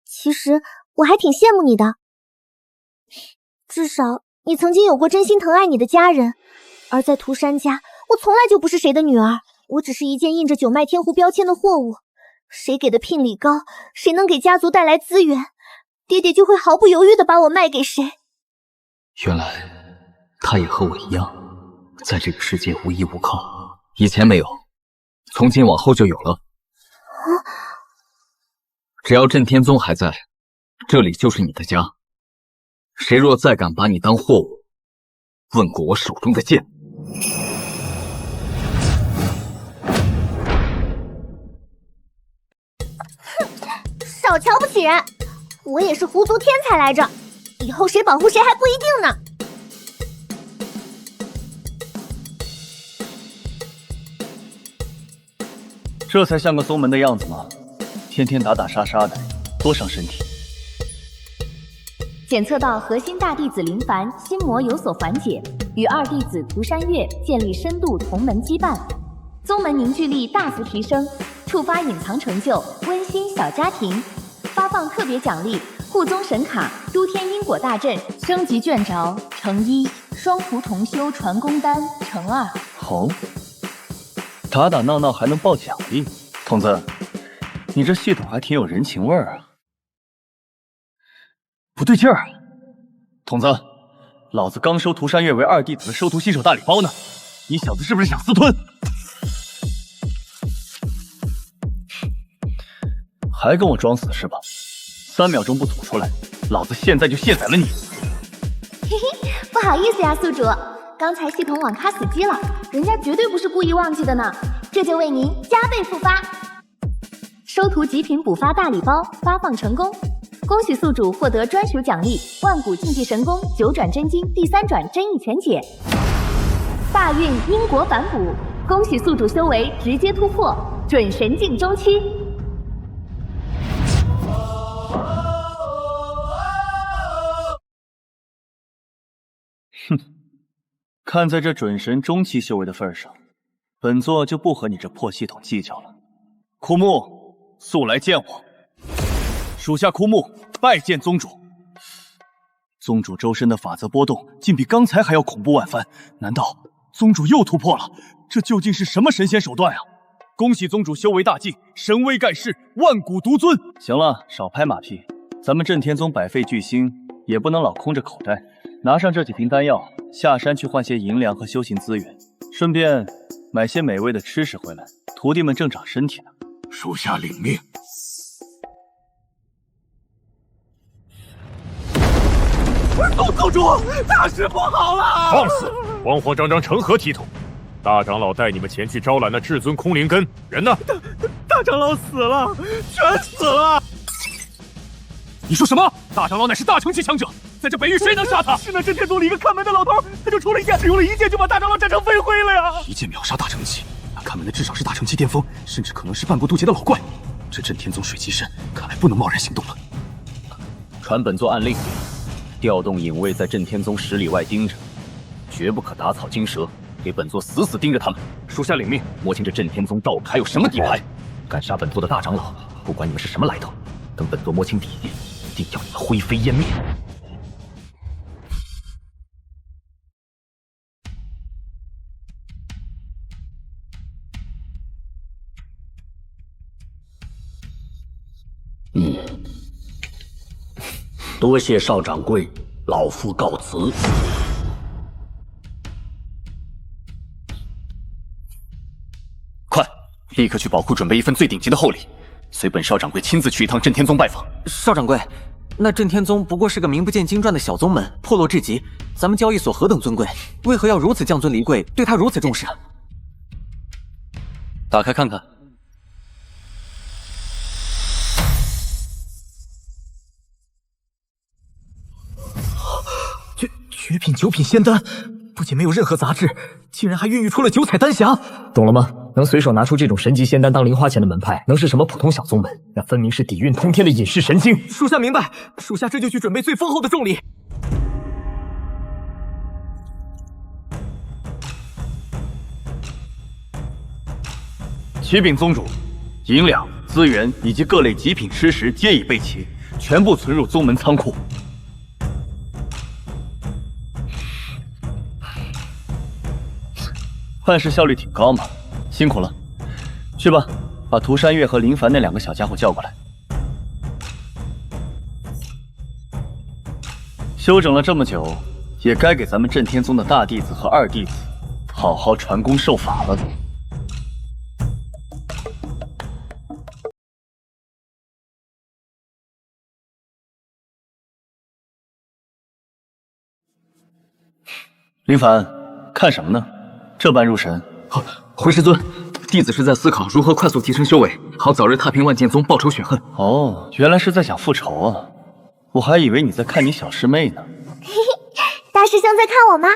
其实我还挺羡慕你的，至少你曾经有过真心疼爱你的家人。而在涂山家，我从来就不是谁的女儿，我只是一件印着九脉天狐标签的货物。谁给的聘礼高，谁能给家族带来资源，爹爹就会毫不犹豫地把我卖给谁。原来他也和我一样，在这个世界无依无靠，以前没有，从今往后就有了。只要镇天宗还在，这里就是你的家。谁若再敢把你当货物，问过我手中的剑。少瞧不起人，我也是狐族天才来着，以后谁保护谁还不一定呢。这才像个宗门的样子吗？天天打打杀杀的，多伤身体。检测到核心大弟子林凡心魔有所缓解，与二弟子涂山月建立深度同门羁绊，宗门凝聚力大幅提升，触发隐藏成就温馨小家庭，发放特别奖励护宗神卡都天因果大阵升级卷轴乘1，双图同修传功丹乘2。好，打打闹闹还能报奖励，童子，你这系统还挺有人情味儿啊。不对劲儿，童子，老子刚收涂山月为二弟子的收徒新手大礼包呢，你小子是不是想私吞？还跟我装死是吧？3秒钟不吐出来，老子现在就卸载了你！嘿嘿，不好意思呀，宿主，刚才系统网卡死机了，人家绝对不是故意忘记的呢，这就为您加倍复发。收徒极品补发大礼包发放成功，恭喜宿主获得专属奖励万古竞技神功9转真经第3转真意全解，大运因果反哺，恭喜宿主修为直接突破准神境中期。哼，看在这准神中期修为的份上，本座就不和你这破系统计较了。枯木，速来见我。属下枯木拜见宗主。宗主周身的法则波动，竟比刚才还要恐怖万番。难道宗主又突破了？这究竟是什么神仙手段啊？恭喜宗主修为大进，神威盖世，万古独尊。行了，少拍马屁。咱们震天宗百废巨兴，也不能老空着口袋。拿上这几瓶丹药，下山去换些银粮和修行资源，顺便买些美味的吃食回来。徒弟们正长身体呢。属下领命。宗主，大事不好了！放肆！慌慌张张成何体统？大长老带你们前去招揽那至尊空灵根，人呢？大长老死了，全死了！你说什么？大长老乃是大成期强者，在这北域谁能杀他？是那震天宗里一个看门的老头，他就出了一剑，只用了一剑就把大长老斩成飞灰了呀！一剑秒杀大成期，那看门的至少是大成期巅峰，甚至可能是半步渡劫的老怪。这震天宗水极深，看来不能贸然行动了。传本座暗令，调动隐卫在震天宗10里外盯着，绝不可打草惊蛇，给本座死死盯着他们。属下领命。摸清这震天宗到底还有什么底牌，敢杀本座的大长老，不管你们是什么来头，等本座摸清底细，一定要你们灰飞烟灭。多谢邵掌柜，老夫告辞。快，立刻去宝库准备一份最顶级的厚礼，随本邵掌柜亲自去一趟震天宗拜访。邵掌柜，那震天宗不过是个名不见经传的小宗门，破落至极。咱们交易所何等尊贵，为何要如此降尊离贵，对他如此重视？打开看看。绝品9品仙丹，不仅没有任何杂质，竟然还孕育出了9彩丹匣。懂了吗？能随手拿出这种神级仙丹当零花钱的门派，能是什么普通小宗门？那分明是底蕴通天的隐世神经。属下明白，属下这就去准备最丰厚的重礼。启禀宗主，银两、资源以及各类极品吃食皆已备齐，全部存入宗门仓库。办事效率挺高嘛，辛苦了。去吧，把涂山月和林凡那2个小家伙叫过来。休整了这么久，也该给咱们震天宗的大弟子和二弟子好好传功授法了。林凡，看什么呢？这般入神。回师尊，弟子是在思考如何快速提升修为，好早日踏平万剑宗，报仇雪恨。哦，原来是在想复仇啊！我还以为你在看你小师妹呢。嘿嘿，大师兄在看我吗？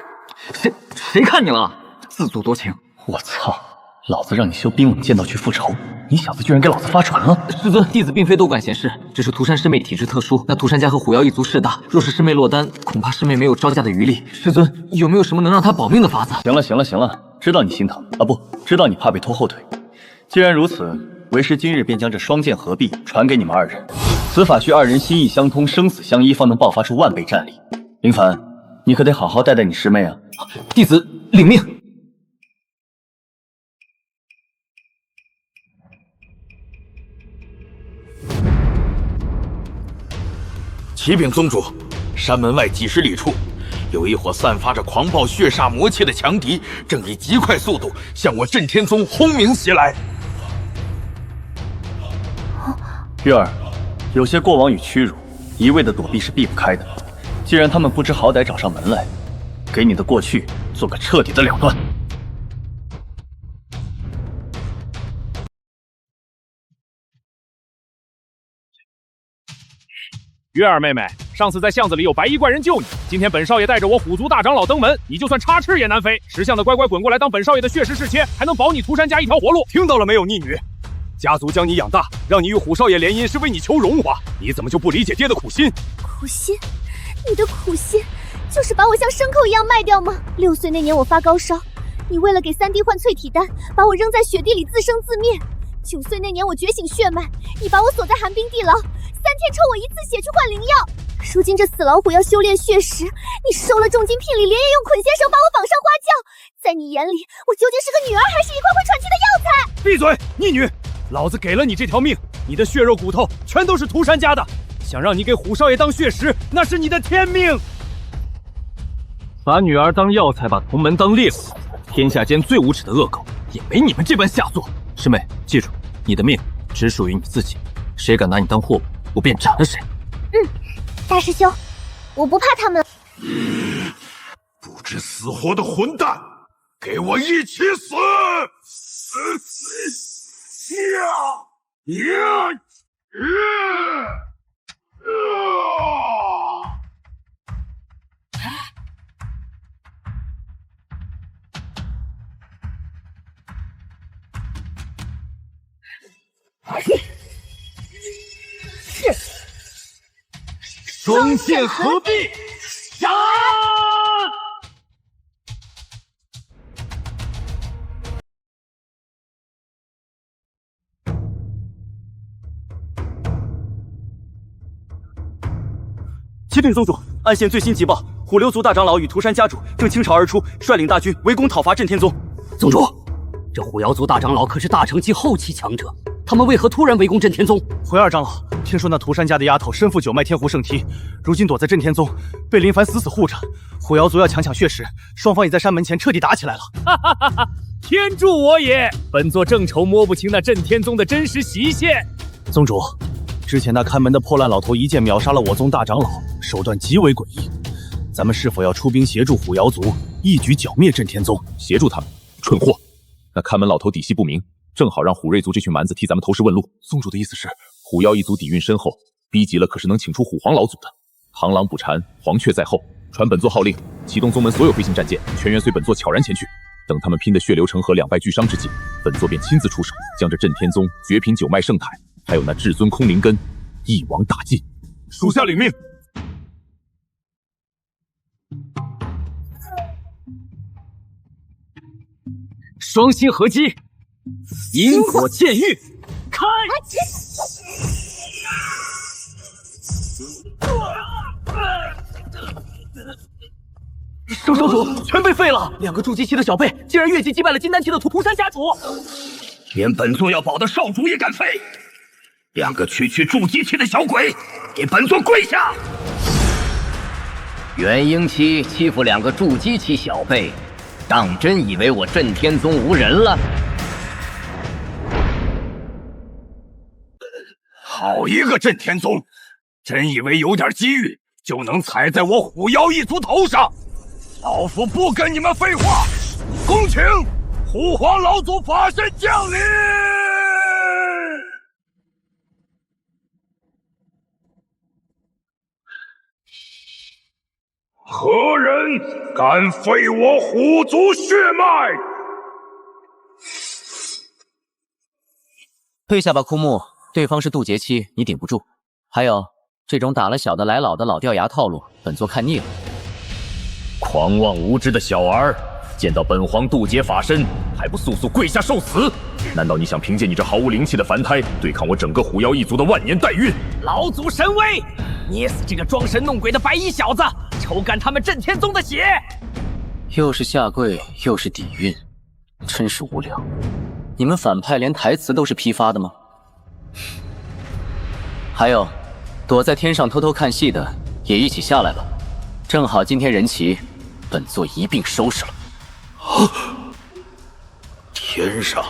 谁看你了？自作多情！我操！老子让你修冰冷剑道去复仇，你小子居然给老子发传了！师尊，弟子并非多管闲事，只是涂山师妹体质特殊，那涂山家和虎妖一族势大，若是师妹落单，恐怕师妹没有招架的余力。师尊，有没有什么能让她保命的法子？行了，知道你心疼啊，不知道你怕被拖后腿。既然如此，为师今日便将这双剑合璧传给你们2人。此法需2人心意相通、生死相依，方能爆发出万倍战力。林凡，你可得好好带带你师妹啊！弟子领命。启禀宗主，山门外几十里处，有一伙散发着狂暴血煞魔气的强敌，正以极快速度向我震天宗轰鸣袭来。月儿，有些过往与屈辱，一味的躲避是避不开的。既然他们不知好歹找上门来，给你的过去做个彻底的了断。月儿妹妹，上次在巷子里有白衣怪人救你，今天本少爷带着我虎族大长老登门，你就算插翅也难飞。识相的乖乖滚过来当本少爷的血石侍妾，还能保你涂山家一条活路。听到了没有，逆女？家族将你养大，让你与虎少爷联姻是为你求荣华，你怎么就不理解爹的苦心？苦心？你的苦心就是把我像牲口一样卖掉吗？6岁那年我发高烧，你为了给3弟换淬体丹，把我扔在雪地里自生自灭。9岁那年我觉醒血脉，你把我锁在寒冰地牢，3天抽我1次血去换灵药。如今这死老虎要修炼血石，你收了重金聘礼，连夜用捆仙绳把我绑上花轿。在你眼里，我究竟是个女儿，还是一块会喘气的药材？闭嘴，逆女！老子给了你这条命，你的血肉骨头全都是涂山家的，想让你给虎少爷当血石，那是你的天命。把女儿当药材，把同门当猎物，天下间最无耻的恶狗也没你们这般下作。师妹，记住，你的命只属于你自己，谁敢拿你当货物，我便斩了谁。大师兄，我不怕他们。不知死活的混蛋，给我一起死！双剑合璧，杀！启禀宗主，暗线最新急报，虎流族大长老与涂山家主正倾巢而出，率领大军围攻讨伐震天宗。宗主，这虎妖族大长老可是大成期后期强者，他们为何突然围攻震天宗？回二长老，听说那涂山家的丫头身负9脉天狐圣体，如今躲在震天宗，被林凡死死护着。虎妖族要强抢血石，双方也在山门前彻底打起来了。哈哈哈哈！天助我也！本座正愁摸不清那震天宗的真实习现。宗主，之前那看门的破烂老头一剑秒杀了我宗大长老，手段极为诡异。咱们是否要出兵协助虎妖族，一举剿灭震天宗？协助他们？蠢货！那看门老头底细不明，正好让虎瑞族这群蛮子替咱们投石问路。宗主的意思是，虎妖一族底蕴深厚，逼急了可是能请出虎皇老祖的。螳螂捕蝉，黄雀在后。传本座号令，启动宗门所有飞行战舰，全员随本座悄然前去。等他们拼得血流成河，两败俱伤之际，本座便亲自出手，将这震天宗绝品9脉圣铠，还有那至尊空灵根，一网打尽。属下领命。双星合击，因果剑域，开！收主，全被废了！2个筑基期的小辈竟然越级击败了金丹期的涂山家主，连本座要保的少主也敢废！2个区筑基期的小鬼，给本座跪下！元婴期欺负2个筑基期小辈，当真以为我震天宗无人了？好一个震天宗，真以为有点机遇就能踩在我虎妖一族头上？老夫不跟你们废话，恭请虎皇老祖法身降临！何人敢废我虎族血脉？退下吧，枯木，对方是渡劫期，你顶不住。还有这种打了小的来老的老掉牙套路，本座看腻了。狂妄无知的小儿，见到本皇渡劫法身，还不速速跪下受死？难道你想凭借你这毫无灵气的凡胎，对抗我整个虎妖一族的万年代孕？老祖神威，捏死这个装神弄鬼的白衣小子，抽干他们震天宗的血！又是下跪，又是底蕴，真是无聊。你们反派连台词都是批发的吗？还有，躲在天上偷偷看戏的也一起下来吧。正好今天人齐，本座一并收拾了。天上，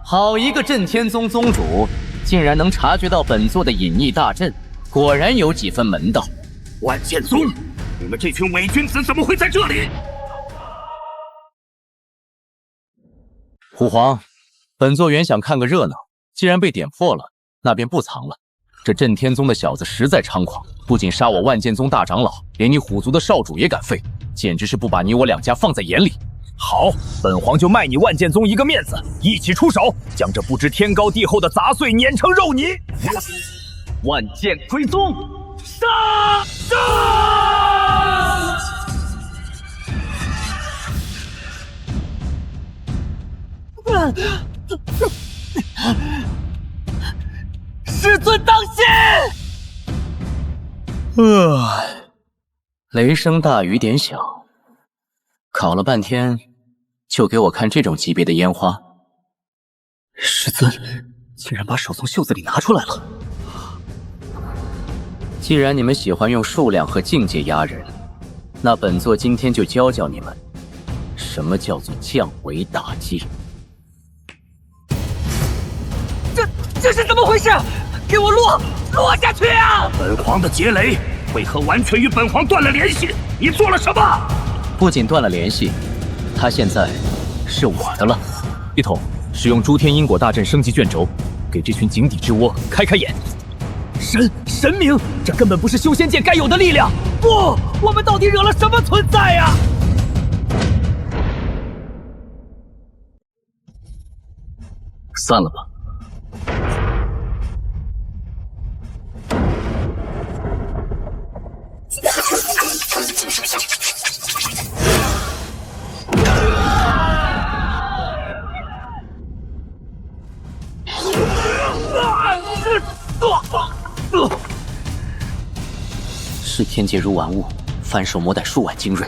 好一个震天宗宗主，竟然能察觉到本座的隐匿大阵，果然有几分门道。万剑宗，你们这群伪君子怎么会在这里？虎皇，本座原想看个热闹，既然被点破了，那便不藏了。这震天宗的小子实在猖狂，不仅杀我万剑宗大长老，连你虎族的少主也敢废，简直是不把你我两家放在眼里。好，本皇就卖你万剑宗一个面子，一起出手，将这不知天高地厚的杂碎碾成肉泥。万剑归宗，杀！师尊当心！雷声大雨点小，考了半天，就给我看这种级别的烟花。师尊竟然把手从袖子里拿出来了。既然你们喜欢用数量和境界压人，那本座今天就教教你们，什么叫做降维打击。这是怎么回事？给我落下去啊！本皇的劫雷为何完全与本皇断了联系？你做了什么？不仅断了联系，他现在是我的了。一统使用诸天因果大阵升级卷轴，给这群井底之窝开开眼。神明，这根本不是修仙界该有的力量！不，我们到底惹了什么存在呀？散了吧。是天劫如玩物，反手魔歹数万精锐，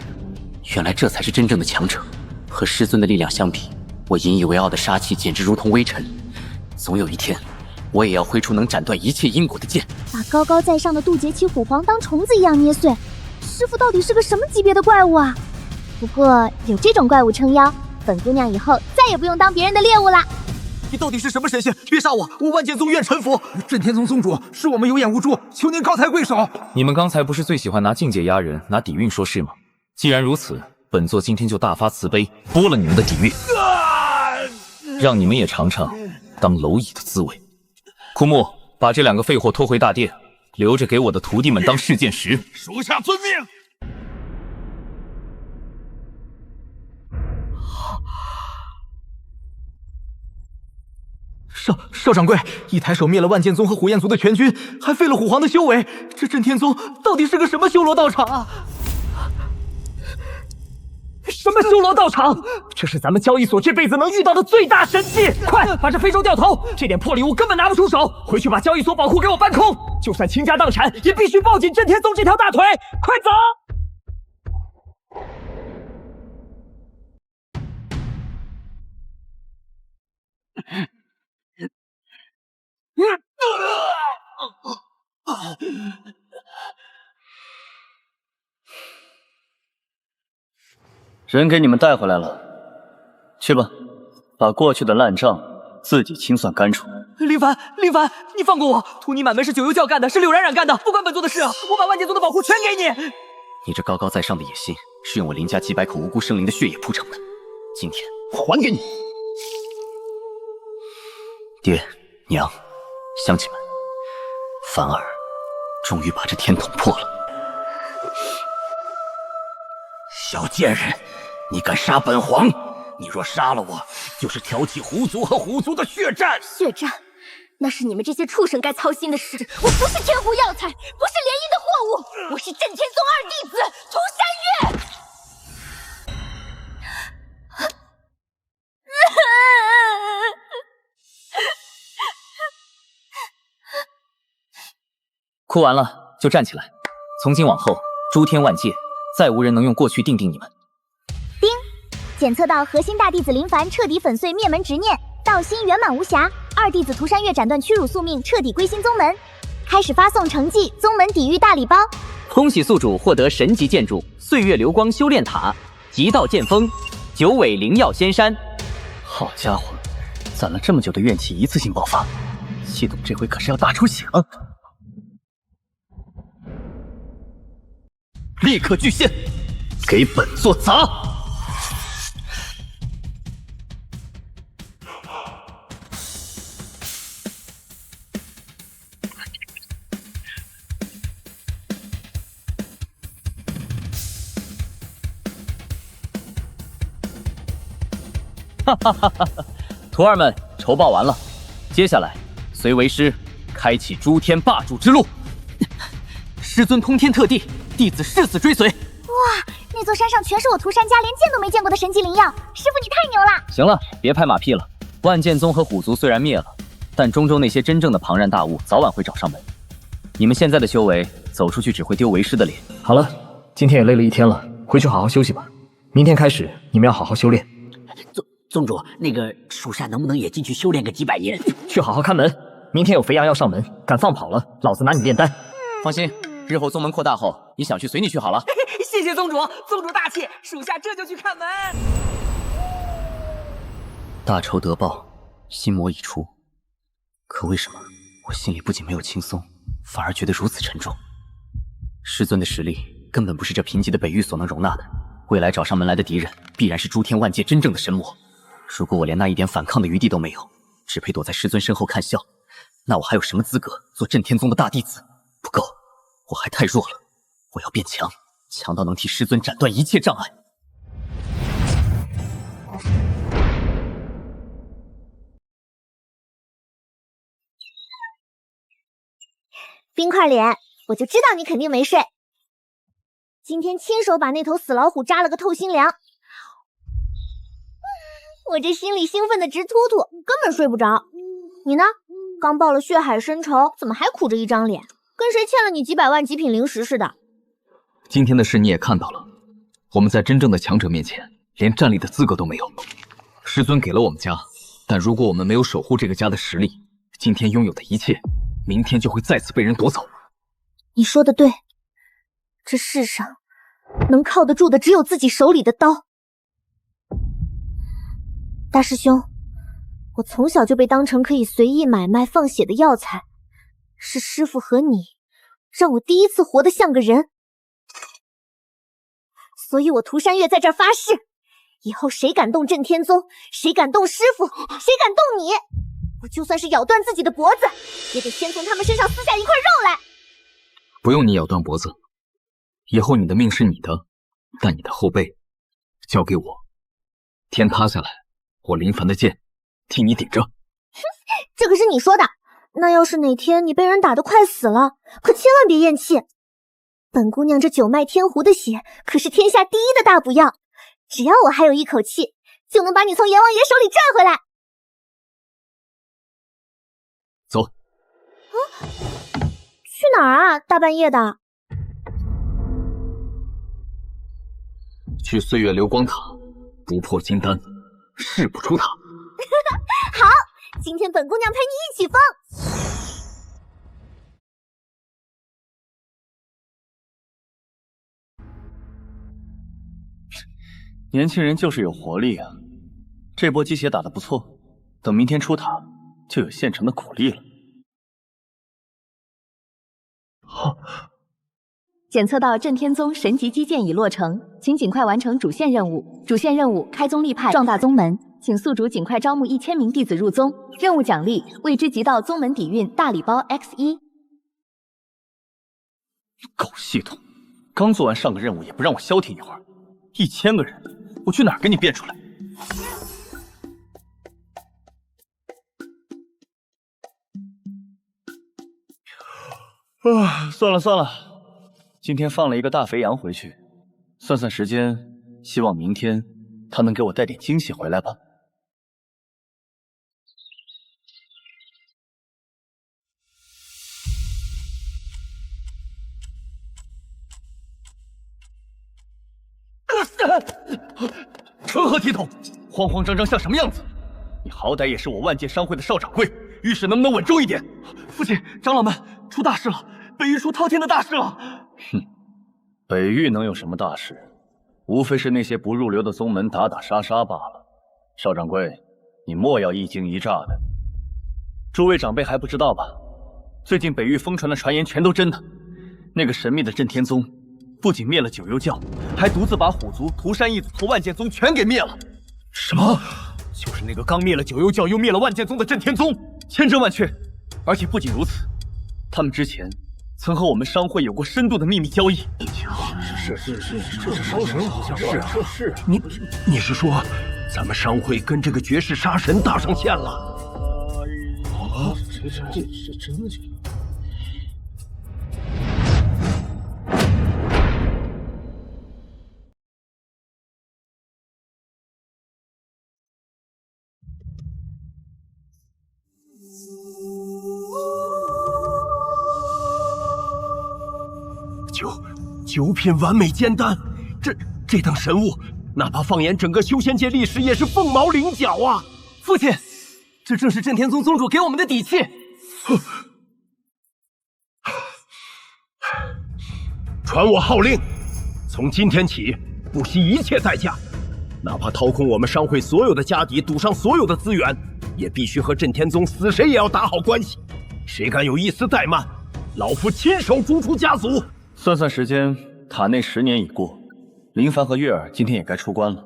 原来这才是真正的强者。和师尊的力量相比，我引以为傲的杀气简直如同微尘。总有一天，我也要挥出能斩断一切因果的剑，把高高在上的渡劫期虎皇当虫子一样捏碎。师父到底是个什么级别的怪物啊？不过有这种怪物撑腰，本姑娘以后再也不用当别人的猎物啦。你到底是什么神仙？别杀我！我万剑宗愿臣服。震天宗宗主是我们有眼无珠，求您高抬贵手。你们刚才不是最喜欢拿境界压人，拿底蕴说事吗？既然如此，本座今天就大发慈悲，剥了你们的底蕴，让你们也尝尝当蝼蚁的滋味。枯木，把这两个废货拖回大殿，留着给我的徒弟们当试剑石。属下遵命。少掌柜，一抬手灭了万剑宗和虎焰族的全军，还废了虎皇的修为。这震天宗到底是个什么修罗道场啊？什么修罗道场？这是咱们交易所这辈子能遇到的最大神器！快把这非洲掉头！这点破礼物根本拿不出手，回去把交易所宝库给我搬空！就算倾家荡产，也必须抱紧震天宗这条大腿！快走！人给你们带回来了，去吧，把过去的烂账自己清算干除。林凡，你放过我！图尼满门是九幽教干的，是柳冉冉干的，不关本座的事啊！我把万剑宗的宝库全给你！你这高高在上的野心，是用我林家几百口无辜生灵的血液铺成的。今天还给你。爹娘，乡亲们，凡儿终于把这天捅破了。小贱人，你敢杀本皇？你若杀了我，就是挑起狐族和虎族的血战。血战，那是你们这些畜生该操心的事。我不是天胡药材，不是联姻的货物，我是震天宗二弟子涂山月。哭完了就站起来。从今往后，诸天万界，再无人能用过去定你们。丁，检测到核心大弟子林凡彻底粉碎灭门执念，道心圆满无瑕。二弟子涂山月斩断屈辱宿命，彻底归心宗门。开始发送成绩宗门抵御大礼包。恭喜宿主获得神级建筑岁月流光修炼塔、极道剑锋、九尾灵药仙山。好家伙，攒了这么久的怨气一次性爆发，系统这回可是要大出血了。立刻巨献，给本座砸！哈哈哈哈！徒儿们筹报完了，接下来随为师开启诸天霸主之路。师尊通天特地，弟子誓死追随。哇，那座山上全是我涂山家连见都没见过的神级灵药，师傅你太牛了！行了，别拍马屁了。万剑宗和虎族虽然灭了，但中州那些真正的庞然大物早晚会找上门。你们现在的修为，走出去只会丢为师的脸。好了，今天也累了一天了，回去好好休息吧。明天开始，你们要好好修炼。宗主，那个蜀山能不能也进去修炼个几百年？去好好看门，明天有肥羊要上门，敢放跑了，老子拿你炼丹。放心，日后宗门扩大后，你想去随你去好了。谢谢宗主，宗主大气，属下这就去看门。大仇得报，心魔已除。可为什么我心里不仅没有轻松，反而觉得如此沉重？师尊的实力根本不是这贫瘠的北域所能容纳的。未来找上门来的敌人，必然是诸天万界真正的神魔。如果我连那一点反抗的余地都没有，只配躲在师尊身后看笑，那我还有什么资格做震天宗的大弟子？不够，我还太弱了。我要变强，强到能替师尊斩断一切障碍。冰块脸，我就知道你肯定没睡。今天亲手把那头死老虎扎了个透心凉，我这心里兴奋的直突突，根本睡不着。你呢？刚报了血海深仇，怎么还苦着一张脸，跟谁欠了你几百万极品灵石似的？今天的事你也看到了，我们在真正的强者面前，连站立的资格都没有。师尊给了我们家，但如果我们没有守护这个家的实力，今天拥有的一切，明天就会再次被人夺走。你说的对，这世上能靠得住的只有自己手里的刀。大师兄，我从小就被当成可以随意买卖放血的药材，是师父和你让我第一次活得像个人，所以我涂山月在这儿发誓，以后谁敢动震天宗，谁敢动师父，谁敢动你，我就算是咬断自己的脖子，也得先从他们身上撕下一块肉来。不用你咬断脖子，以后你的命是你的，但你的后背交给我，天塌下来，我林凡的剑替你顶着。这可是你说的，那要是哪天你被人打得快死了，可千万别咽气。本姑娘这九脉天狐的血可是天下第一的大补药，只要我还有一口气，就能把你从阎王爷手里赚回来。走。去哪儿啊？大半夜的。去岁月流光塔，不破金丹，誓不出塔。好，今天本姑娘陪你一起疯。年轻人就是有活力啊！这波鸡血打得不错，等明天出塔就有现成的苦力了。检测到震天宗神级基建已落成，请尽快完成主线任务。主线任务：开宗立派，壮大宗门，请宿主尽快招募1000名弟子入宗。任务奖励：为之集到宗门底蕴大礼包 X1。狗系统，刚做完上个任务也不让我消停一会儿，1000个人，我去哪儿给你变出来？算了算了，今天放了一个大肥羊回去，算算时间，希望明天他能给我带点惊喜回来吧。成何体统，慌慌张张像什么样子？你好歹也是我万界商会的少掌柜，遇事能不能稳重一点？父亲，长老们，出大事了！北域出滔天的大事了！哼，北域能有什么大事？无非是那些不入流的宗门打打杀杀罢了。少掌柜，你莫要一惊一乍的。诸位长辈还不知道吧？最近北域疯传的传言全都真的。那个神秘的震天宗，不仅灭了九幽教，还独自把虎族、涂山一族和万剑宗全给灭了。什么？就是那个刚灭了九幽教又灭了万剑宗的震天宗，千真万确。而且不仅如此，他们之前曾和我们商会有过深度的秘密交易。是，这是烧神，好像是。你是说，咱们商会跟这个绝世杀神搭上线了。这真的假的？九品完美仙丹，这等神物，哪怕放眼整个修仙界历史，也是凤毛麟角啊！父亲，这正是镇天宗宗主给我们的底气。传我号令，从今天起，不惜一切代价，哪怕掏空我们商会所有的家底，赌上所有的资源，也必须和镇天宗死谁也要打好关系。谁敢有一丝怠慢，老夫亲手逐出家族。算算时间，塔内10年已过，林凡和月儿今天也该出关了。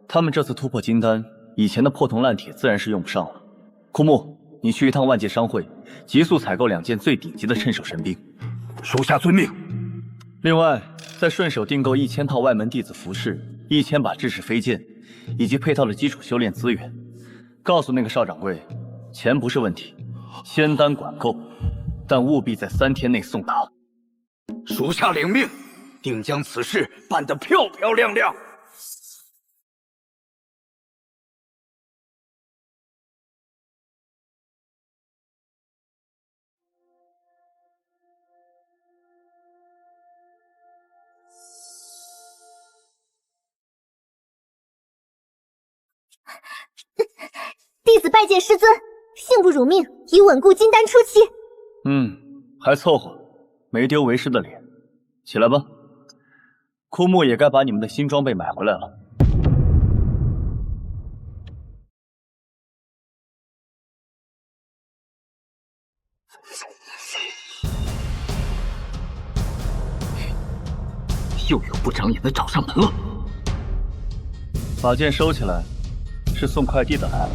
他们这次突破金丹，以前的破铜烂铁自然是用不上了。枯木，你去一趟万界商会，急速采购2件最顶级的趁手神兵。属下遵命。另外，再顺手订购1000套外门弟子服饰、1000把制式飞剑，以及配套的基础修炼资源。告诉那个邵掌柜，钱不是问题，仙丹管够，但务必在3天内送达。属下领命，定将此事办得漂漂亮亮。弟子拜见师尊，幸不辱命，已稳固金丹初期。还凑合，没丢为师的脸。起来吧，枯木也该把你们的新装备买回来了。又有不长眼的找上门了。把剑收起来，是送快递的来了。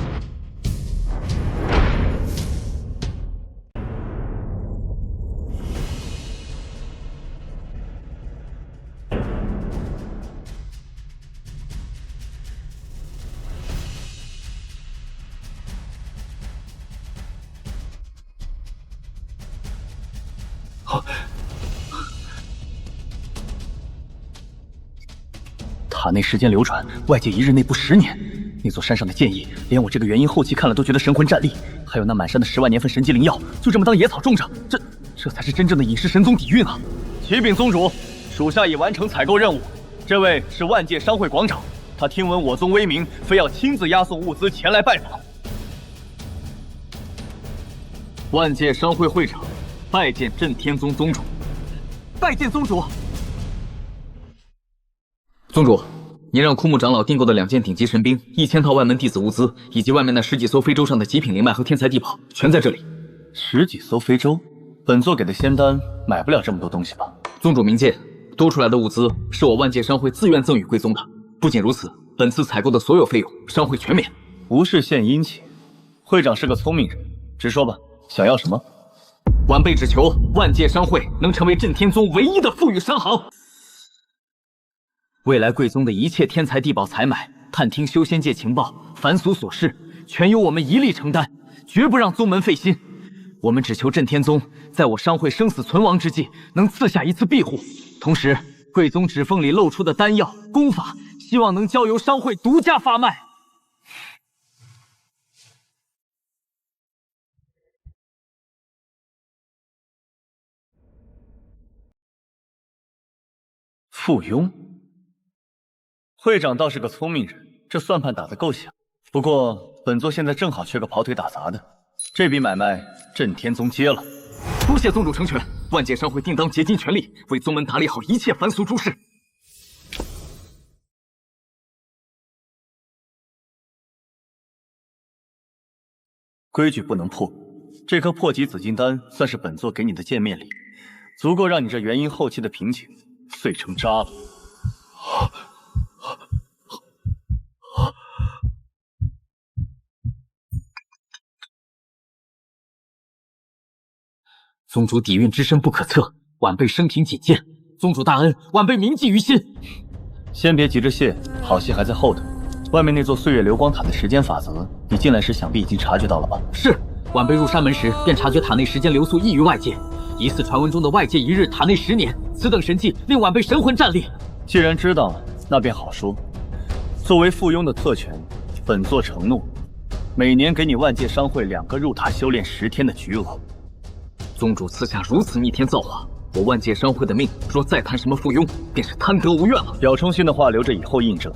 塔内时间流转，外界1日内不10年。那座山上的剑意，连我这个元婴后期看了都觉得神魂战栗。还有那满山的10万年份神级灵药，就这么当野草种着，这才是真正的隐世神宗底蕴啊！启禀宗主，属下已完成采购任务。这位是万界商会广长，他听闻我宗威名，非要亲自押送物资前来拜访。万界商会会长，拜见镇天宗宗主。拜见宗主。宗主，您让枯木长老订购的2件顶级神兵、1000套外门弟子物资，以及外面那10几艘非洲上的极品灵脉和天才地宝，全在这里。10几艘非洲？本座给的仙丹买不了这么多东西吧？宗主明鉴，多出来的物资是我万界商会自愿赠与贵宗的。不仅如此，本次采购的所有费用，商会全免。无事献殷勤，会长是个聪明人，直说吧，想要什么？晚辈只求万界商会能成为镇天宗唯一的富裕商行。未来贵宗的一切天才地宝采买、探听修仙界情报、凡俗琐事，全由我们一力承担，绝不让宗门费心。我们只求镇天宗在我商会生死存亡之际，能赐下一次庇护。同时，贵宗指缝里露出的丹药、功法，希望能交由商会独家发卖。附庸。会长倒是个聪明人，这算盘打得够响。不过本座现在正好缺个跑腿打杂的，这笔买卖镇天宗接了。多谢宗主成全，万界商会定当竭尽全力，为宗门打理好一切凡俗诸事。规矩不能破，这颗破级紫金丹算是本座给你的见面礼，足够让你这元婴后期的瓶颈碎成渣了。宗主底蕴之深不可测，晚辈生平仅见。宗主大恩，晚辈铭记于心。先别急着谢，好戏还在后头。外面那座岁月流光塔的时间法则，你进来时想必已经察觉到了吧？是，晚辈入山门时便察觉塔内时间流速异于外界，疑似传闻中的外界一日，塔内10年。此等神迹令晚辈神魂战栗。既然知道，那便好说。作为附庸的特权，本座承诺，每年给你万界商会2个入塔修炼10天的巨额。宗主赐下如此逆天造化，我万界商会的命，若再谈什么附庸，便是贪得无厌了。表忠心的话留着以后印证。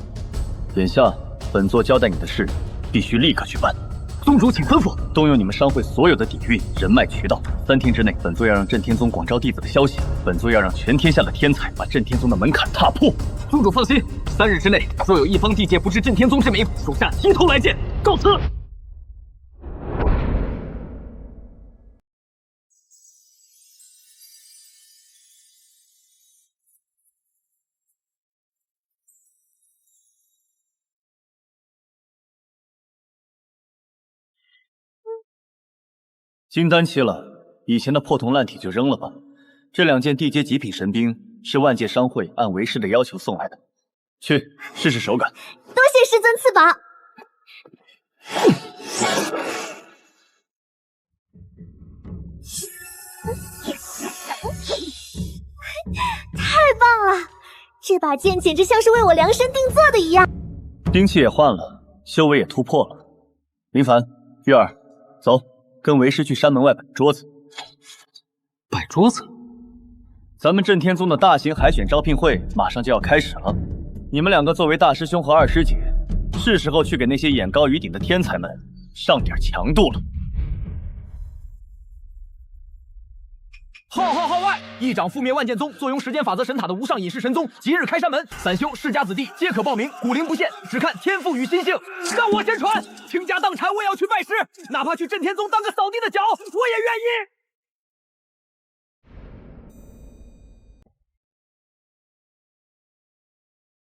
眼下，本座交代你的事，必须立刻去办。宗主，请吩咐。动用你们商会所有的底蕴、人脉、渠道，3天之内，本座要让震天宗广招弟子的消息，本座要让全天下的天才把震天宗的门槛踏破。宗主放心，3日之内，若有一方地界不知震天宗之名，属下提头来见。告辞。金丹期了，以前的破铜烂铁就扔了吧。这2件地阶极品神兵是万界商会按为师的要求送来的，去试试手感。多谢师尊赐宝。太棒了，这把剑简直像是为我量身定做的一样。兵器也换了，修为也突破了。林凡、月儿，走。跟为师去山门外摆桌子。摆桌子？咱们震天宗的大型海选招聘会马上就要开始了，你们2个作为大师兄和二师姐，是时候去给那些眼高于顶的天才们上点强度了。号号号外，一掌覆灭万剑宗，坐拥时间法则神塔的无上隐世神宗，即日开山门，散修世家子弟皆可报名，古灵不限，只看天赋与心性。让我宣传，倾家荡产我也要去拜师，哪怕去震天宗当个扫地的脚，我也愿意。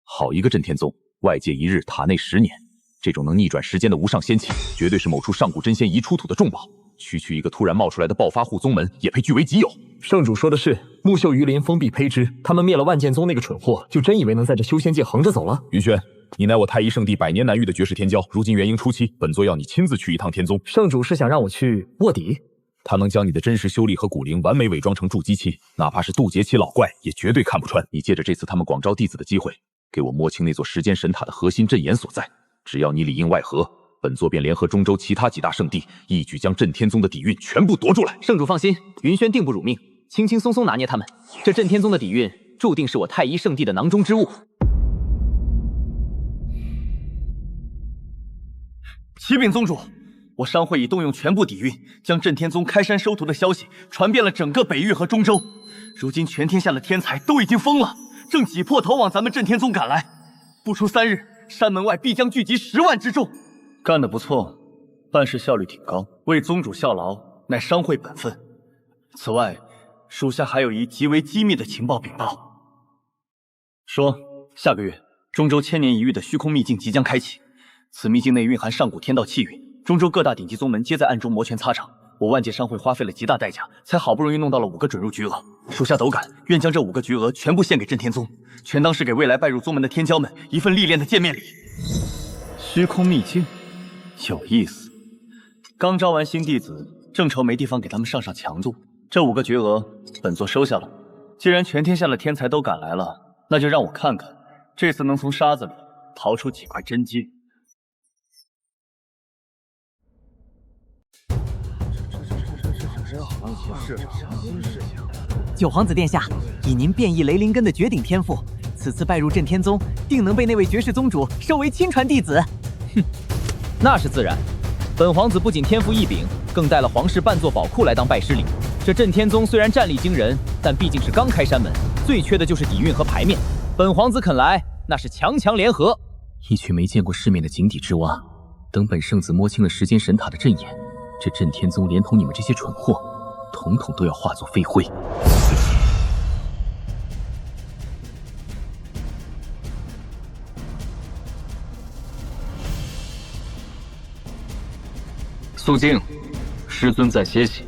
好一个震天宗，外界一日，塔内10年，这种能逆转时间的无上仙器，绝对是某处上古真仙遗出土的重宝。区一个突然冒出来的暴发户宗门，也配据为己有。圣主说的是，木秀于林，风必披之。他们灭了万剑宗那个蠢货，就真以为能在这修仙界横着走了？云轩，你乃我太一圣地100年难遇的绝世天骄，如今元婴初期，本座要你亲自去一趟天宗。圣主是想让我去卧底？他能将你的真实修历和骨灵完美伪装成筑基期，哪怕是渡劫期老怪，也绝对看不穿。你借着这次他们广招弟子的机会，给我摸清那座时间神塔的核心阵眼所在。只要你里应外合，本座便联合中州其他几大圣地，一举将震天宗的底蕴全部夺出来。圣主放心，云轩定不辱命，轻轻松松拿捏他们。这震天宗的底蕴，注定是我太一圣地的囊中之物。启禀宗主，我商会已动用全部底蕴，将震天宗开山收徒的消息传遍了整个北域和中州。如今全天下的天才都已经疯了，正挤破头往咱们震天宗赶来。不出3日，山门外必将聚集10万之众。干得不错，办事效率挺高，为宗主效劳乃商会本分。此外，属下还有一极为机密的情报禀报。说，下个月中州1000年一遇的虚空秘境即将开启，此秘境内蕴含上古天道气运，中州各大顶级宗门皆在暗中摩拳擦掌。我万界商会花费了极大代价，才好不容易弄到了5个准入巨额。属下斗胆，愿将这5个巨额全部献给震天宗，全当是给未来拜入宗门的天骄们一份历练的见面礼。虚空秘境。有意思，刚招完新弟子，正愁没地方给他们上强度。这5个绝额，本座收下了。既然全天下的天才都赶来了，那就让我看看，这次能从沙子里淘出几块真金。九皇子殿下，以您变异雷灵根的绝顶天赋，此次拜入震天宗，定能被那位绝世宗主收为亲传弟子。哼，那是自然。本皇子不仅天赋异禀，更带了皇室半座宝库来当拜师礼。这震天宗虽然战力惊人，但毕竟是刚开山门，最缺的就是底蕴和牌面。本皇子肯来，那是强强联合。一群没见过世面的井底之蛙，等本圣子摸清了时间神塔的阵眼，这震天宗连同你们这些蠢货，统统都要化作飞灰。肃静，师尊在歇息，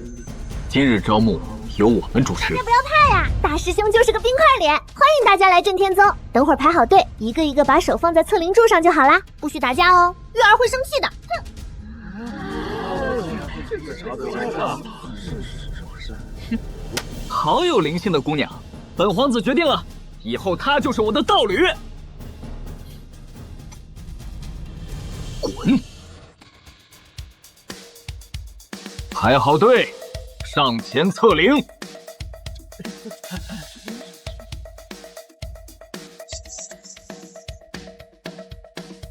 今日招募由我们主持。大家不要怕呀，大师兄就是个冰块脸，欢迎大家来震天宗。等会儿排好队，一个一个把手放在测灵柱上就好啦，不许打架哦，月儿会生气的。哼，好有灵性的姑娘，本皇子决定了，以后她就是我的道侣。滚！排好队，上前测灵。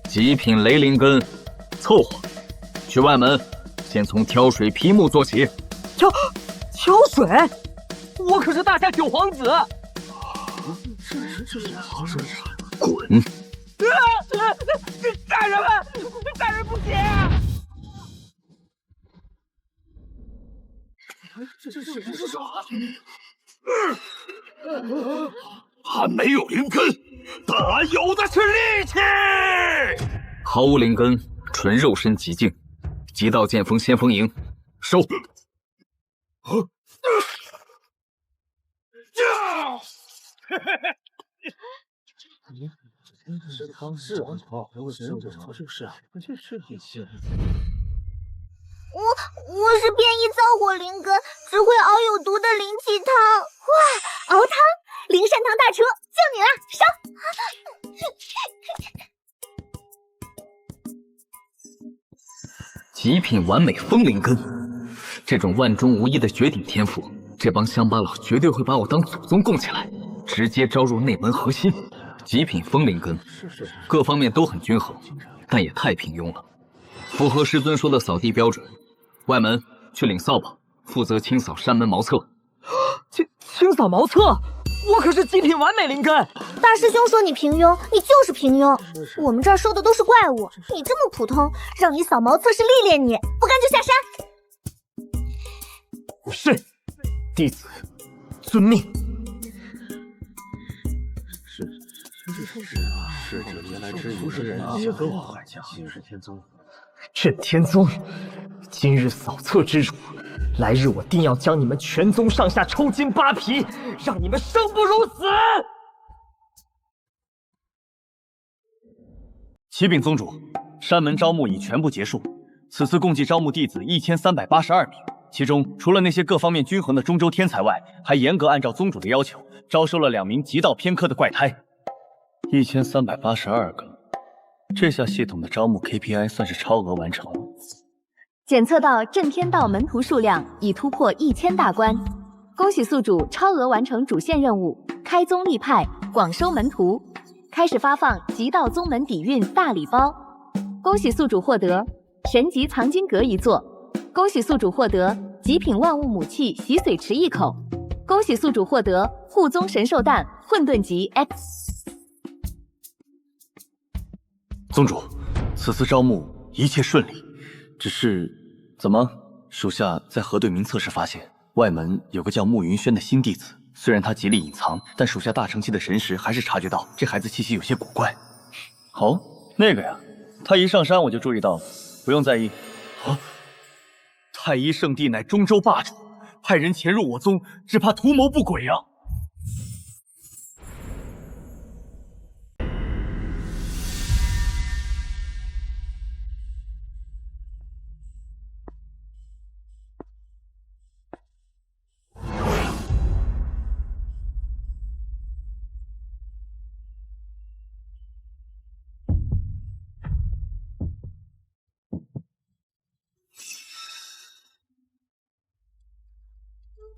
极品雷灵根，凑合。去外门，先从挑水劈木做起。挑水？我可是大夏九皇子。滚！大人们，大人不行！这是啥？还没有灵根，但俺有的是力气。毫无灵根，纯肉身极境，极道剑锋先锋营，收。我是变异燥火灵根，只会熬有毒的灵气汤。哇，熬汤！灵善堂大厨，就你了，烧！极品完美风灵根，这种万中无一的绝顶天赋，这帮乡巴佬绝对会把我当祖宗供起来，直接招入内门核心。极品风灵根，各方面都很均衡，但也太平庸了，符合师尊说的扫地标准。外门去领扫把，负责清扫山门茅厕。清扫茅厕？我可是极品完美灵根。大师兄说你平庸，你就是平庸。我们这儿收的都是怪物，你这么普通，让你扫茅厕是历练你，不干就下山。是，弟子遵命。是者前来之不是人皆都还家。今日天宗，震天宗，今日扫厕之辱，来日我定要将你们全宗上下抽筋扒皮，让你们生不如死！启禀宗主，山门招募已全部结束，此次共计招募弟子1382名，其中除了那些各方面均衡的中州天才外，还严格按照宗主的要求，招收了2名极道偏科的怪胎。1382个，这下系统的招募 KPI 算是超额完成了。检测到震天道门徒数量已突破1000大关，恭喜宿主超额完成主线任务，开宗立派，广收门徒，开始发放极道宗门底蕴大礼包。恭喜宿主获得神级藏经阁1座，恭喜宿主获得极品万物母器洗髓池1口，恭喜宿主获得护宗神兽蛋混沌级 X。宗主，此次招募一切顺利，只是怎么？属下在核对名册时发现，外门有个叫慕云轩的新弟子，虽然他极力隐藏，但属下大成期的神识还是察觉到这孩子气息有些古怪。哦，那个呀，他一上山我就注意到了，不用在意。啊，太一圣地乃中州霸主，派人潜入我宗，只怕图谋不轨啊！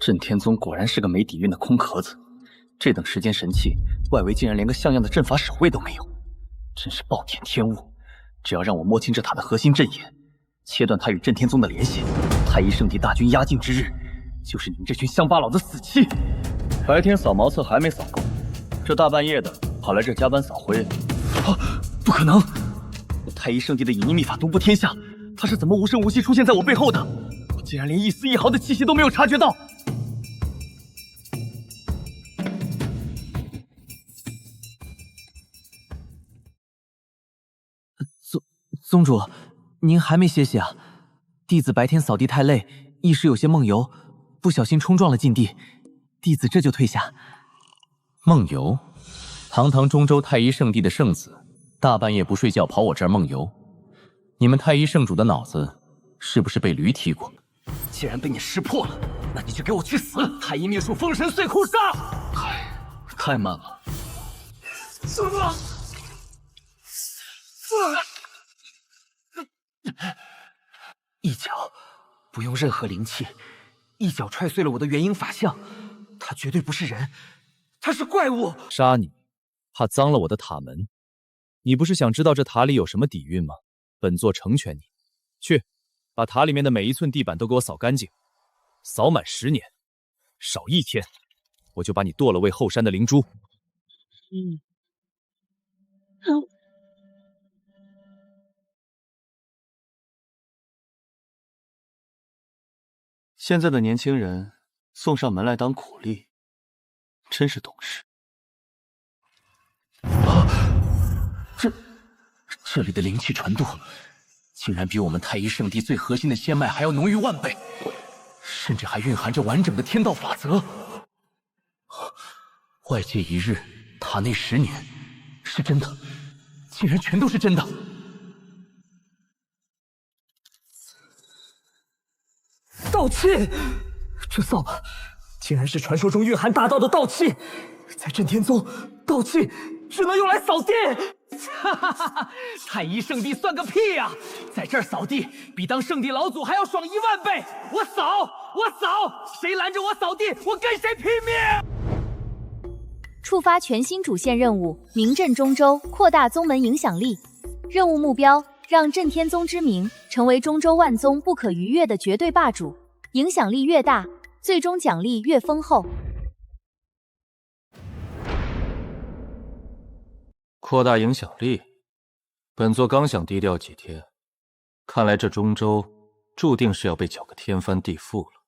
震天宗果然是个没底蕴的空壳子，这等时间神器，外围竟然连个像样的阵法守卫都没有，真是暴殄天物。只要让我摸清这塔的核心阵眼，切断他与震天宗的联系，太一圣地大军压境之日，就是你们这群乡巴佬的死期。白天扫茅厕还没扫够，这大半夜的跑来这加班扫灰。啊，不可能！太一圣地的隐匿秘法独步天下，他是怎么无声无息出现在我背后的？我竟然连一丝一毫的气息都没有察觉到！宗主，您还没歇息啊？弟子白天扫地太累，一时有些梦游，不小心冲撞了禁地，弟子这就退下。梦游，堂堂中州太一圣地的圣子，大半夜不睡觉跑我这儿梦游，你们太一圣主的脑子是不是被驴踢过？既然被你识破了，那你就给我去死！太一秘术封神碎哭杀！太慢了。一脚不用任何灵气，一脚踹碎了我的元婴法相。他绝对不是人，他是怪物。杀你，怕脏了我的塔门。你不是想知道这塔里有什么底蕴吗？本座成全你。去，把塔里面的每一寸地板都给我扫干净，扫满10年，少1天，我就把你剁了喂后山的灵珠。现在的年轻人送上门来当苦力，真是懂事。这里的灵气传度，竟然比我们太一圣地最核心的仙脉还要浓郁10000倍，甚至还蕴含着完整的天道法则。外界1日，塔内10年，是真的，竟然全都是真的。道气，这扫把竟然是传说中蕴含大道的道气，在震天宗，道气只能用来扫地。哈哈哈！太一圣地算个屁呀！在这儿扫地比当圣地老祖还要爽10000倍！我扫，谁拦着我扫地，我跟谁拼命！触发全新主线任务：名震中州，扩大宗门影响力。任务目标：让震天宗之名成为中州万宗不可逾越的绝对霸主。影响力越大，最终奖励越丰厚。扩大影响力，本座刚想低调几天，看来这中州注定是要被搅个天翻地覆了。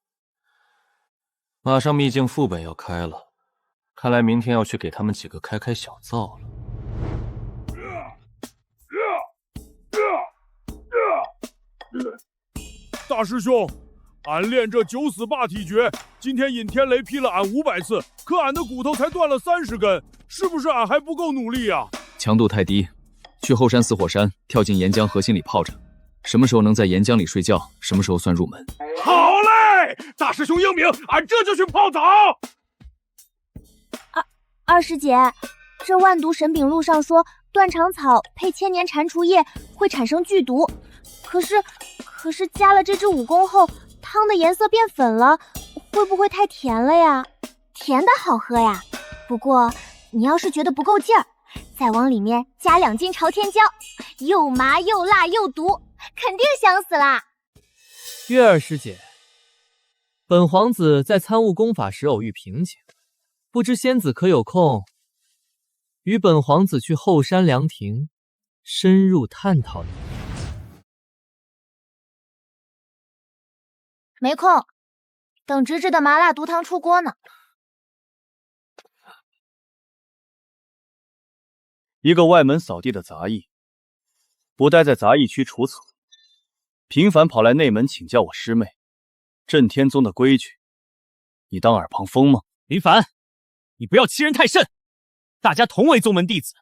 马上秘境副本要开了，看来明天要去给他们几个开开小灶了。大师兄，俺练这9死霸体诀，今天尹天雷劈了俺500次，可俺的骨头才断了30根，是不是俺还不够努力啊？强度太低，去后山死火山，跳进岩浆核心里泡着。什么时候能在岩浆里睡觉，什么时候算入门。好嘞，大师兄英明，俺这就去泡澡。二师姐，这万毒神饼录上说断肠草配千年蟾蜍叶会产生剧毒，可是加了这支武功后，汤的颜色变粉了，会不会太甜了呀？甜的好喝呀，不过你要是觉得不够劲儿，再往里面加2斤朝天椒，又麻又辣又毒，肯定香死啦！月儿师姐，本皇子在参悟功法时偶遇瓶颈，不知仙子可有空与本皇子去后山凉亭深入探讨一下？没空，等直直的麻辣毒汤出锅呢。一个外门扫地的杂役，不待在杂役区除草，频繁跑来内门请教我师妹震天宗的规矩，你当耳旁风吗？林凡，你不要欺人太甚，大家同为宗门弟子，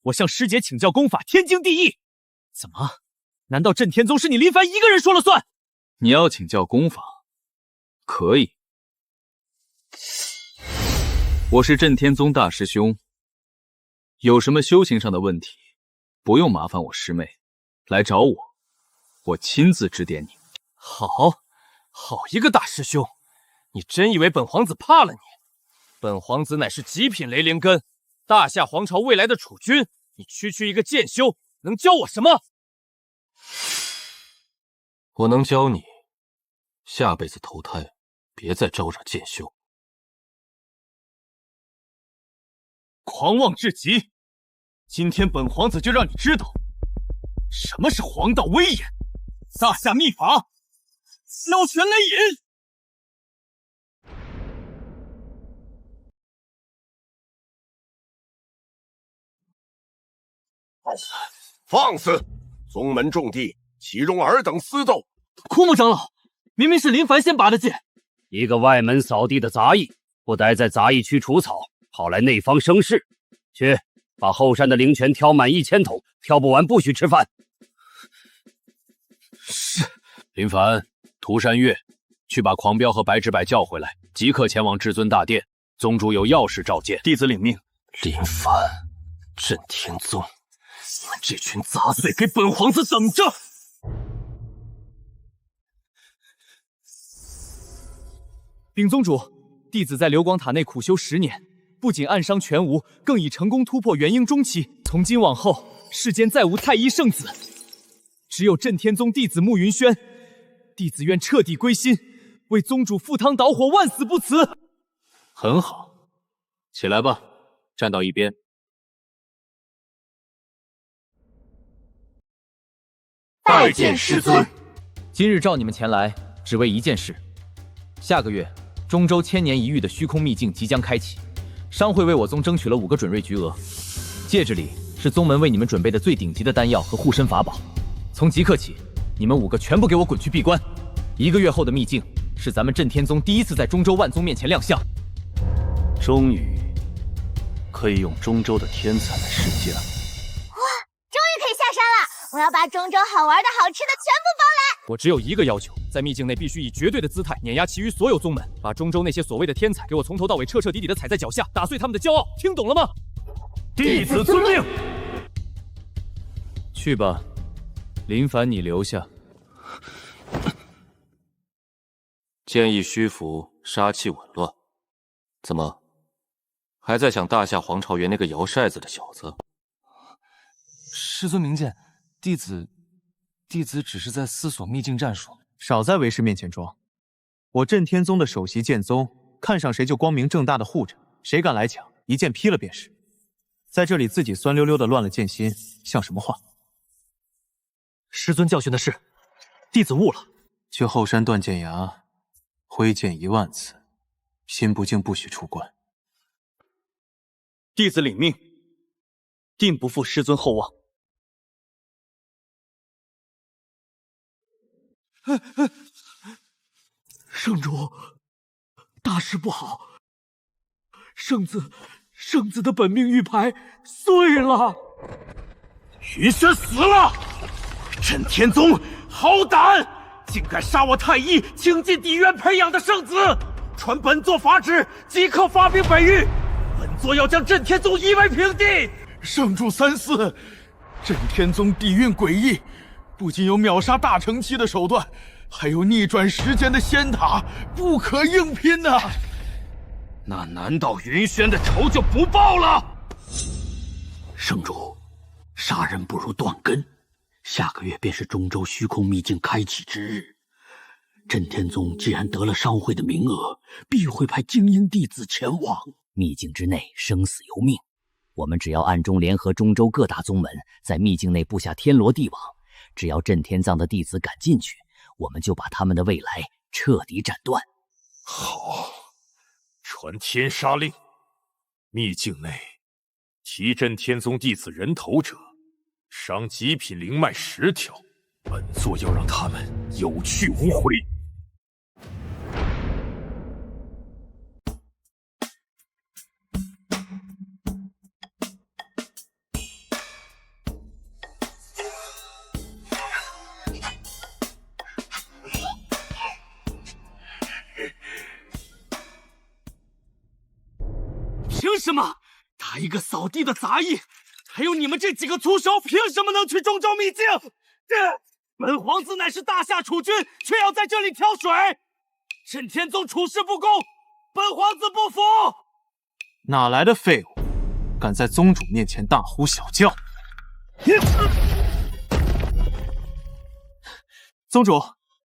我向师姐请教功法天经地义。怎么？难道震天宗是你林凡一个人说了算？你要请教功法，可以。我是震天宗大师兄，有什么修行上的问题，不用麻烦我师妹，来找我，我亲自指点你。好一个大师兄，你真以为本皇子怕了你？本皇子乃是极品雷灵根，大夏皇朝未来的储君，你区一个剑修，能教我什么？我能教你，下辈子投胎，别再招惹剑修。狂妄至极！今天本皇子就让你知道，什么是皇道威严。大夏秘法，萧玄雷隐。放肆！宗门重地，岂容尔等私斗？枯木长老，明明是林凡先拔的剑，一个外门扫地的杂役，不待在杂役区除草，跑来内方生事。去，把后山的灵泉挑满1000桶，挑不完不许吃饭。是。林凡、涂山月，去把狂飙和白纸柏叫回来，即刻前往至尊大殿，宗主有要事召见。弟子领命。林凡、镇天宗，你们这群杂碎，给本皇子等着！禀宗主，弟子在流光塔内苦修10年，不仅暗伤全无，更已成功突破元婴中期。从今往后，世间再无太一圣子，只有镇天宗弟子慕云轩。弟子愿彻底归心，为宗主赴汤蹈火，万死不辞。很好，起来吧，站到一边。拜见师尊。今日召你们前来，只为一件事。下个月，中州1000年一遇的虚空秘境即将开启，商会为我宗争取了5个准瑞菊额，戒指里是宗门为你们准备的最顶级的丹药和护身法宝。从即刻起，你们5个全部给我滚去闭关。1个月后的秘境是咱们镇天宗第一次在中州万宗面前亮相。终于可以用中州的天才来试剑了。哇，终于可以下山了！我要把中州好玩的好吃的全部包来。我只有一个要求，在秘境内必须以绝对的姿态碾压其余所有宗门，把中州那些所谓的天才给我从头到尾彻彻底底的踩在脚下，打碎他们的骄傲，听懂了吗？弟子遵命。去吧，林凡，你留下。剑意虚浮，杀气紊乱。怎么，还在想大夏皇朝园那个摇骰子的小子？师尊明鉴，弟子只是在思索秘境战术。少在为师面前装。我镇天宗的首席剑宗，看上谁就光明正大的护着，谁敢来抢，一剑劈了便是。在这里自己酸溜溜的乱了剑心，像什么话？师尊教训的是，弟子悟了。去后山断剑崖，挥剑1万次，心不静不许出关。弟子领命，定不负师尊厚望。圣主，大事不好！圣子的本命玉牌碎了。云轩死了！镇天宗好胆，竟敢杀我太医倾尽底渊培养的圣子！传本座法旨，即刻发兵北域，本座要将镇天宗夷为平地！圣主三思，镇天宗底蕴诡异，不仅有秒杀大成期的手段，还有逆转时间的仙塔，不可硬拼呐！那难道云轩的仇就不报了？圣主，杀人不如断根。下个月便是中州虚空秘境开启之日，镇天宗既然得了商会的名额，必会派精英弟子前往。秘境之内，生死由命。我们只要暗中联合中州各大宗门，在秘境内布下天罗地网，只要镇天藏的弟子敢进去，我们就把他们的未来彻底斩断。好，传天杀令，秘境内提镇天宗弟子人头者，伤极品灵脉10条，本座要让他们有去无回。凭什么？他一个扫地的杂役，还有你们这几个粗手，凭什么能去中州秘境？本皇子乃是大夏储君，却要在这里挑水。镇天宗处事不公，本皇子不服。哪来的废物，敢在宗主面前大呼小叫？宗主，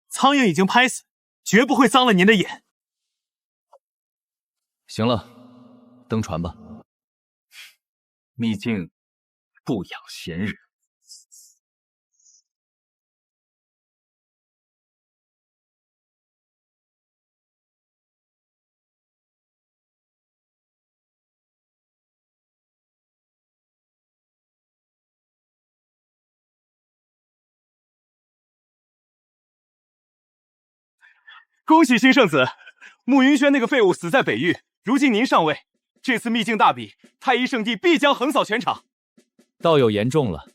苍蝇已经拍死，绝不会脏了您的眼。行了，登船吧。秘境不养闲人。恭喜新圣子，慕云轩那个废物死在北域，如今您上位，这次秘境大比，太一圣地必将横扫全场。道友言重了，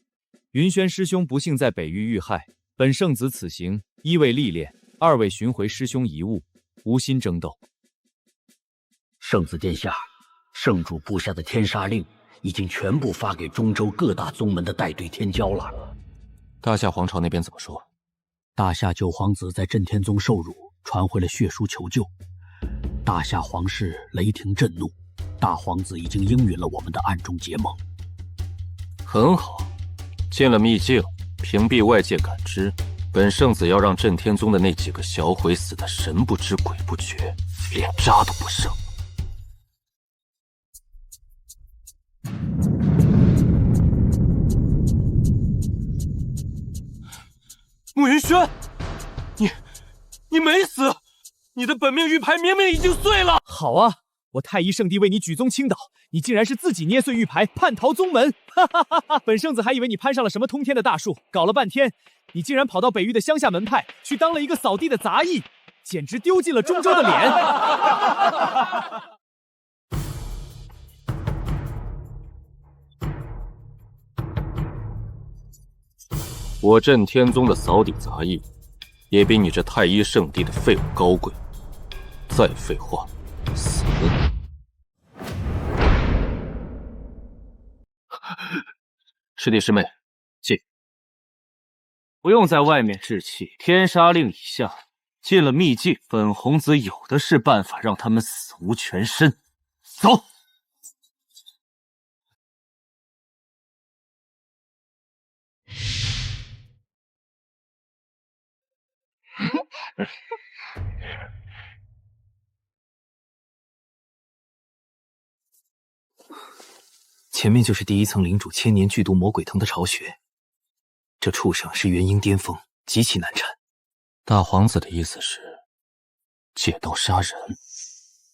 云轩师兄不幸在北域遇害，本圣子此行一为历练，二为寻回师兄遗物，无心争斗。圣子殿下，圣主布下的天杀令已经全部发给中州各大宗门的带队天骄了。大夏皇朝那边怎么说？大夏九皇子在震天宗受辱，传回了血书求救。大夏皇室雷霆震怒，大皇子已经应允了我们的暗中结盟。很好，进了秘境，屏蔽外界感知，本圣子要让震天宗的那几个小鬼死得神不知鬼不觉，连渣都不剩。慕云轩，你没死，你的本命玉牌明明已经碎了。好啊，我太一圣地为你举宗倾倒，你竟然是自己捏碎玉牌叛逃宗门！哈哈哈哈！本圣子还以为你攀上了什么通天的大树，搞了半天，你竟然跑到北域的乡下门派去当了一个扫地的杂役，简直丢尽了中州的脸！我震天宗的扫地杂役，也比你这太一圣地的废物高贵。再废话，死！师弟师妹，进。不用在外面置气，天杀令已下，进了秘境，本皇子有的是办法让他们死无全身。走。前面就是第一层领主千年剧毒魔鬼藤的巢穴，这畜生是元婴巅峰，极其难缠。大皇子的意思是借刀杀人，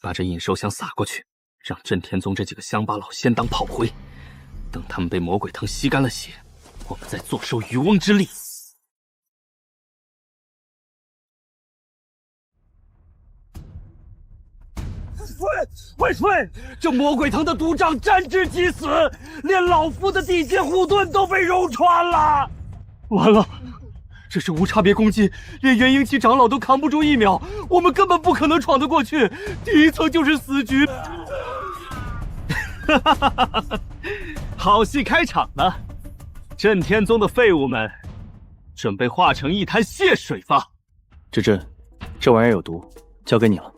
把这引兽香撒过去，让震天宗这几个乡巴佬先当炮灰，等他们被魔鬼藤吸干了血，我们再坐收渔翁之利。喂，这魔鬼藤的毒瘴沾之即死，连老夫的地阶护盾都被肉穿了。完了，这是无差别攻击，连元婴期长老都扛不住1秒，我们根本不可能闯得过去，第一层就是死局。好戏开场了，震天宗的废物们，准备化成一滩血水吧。芷芷，这玩意儿有毒，交给你了。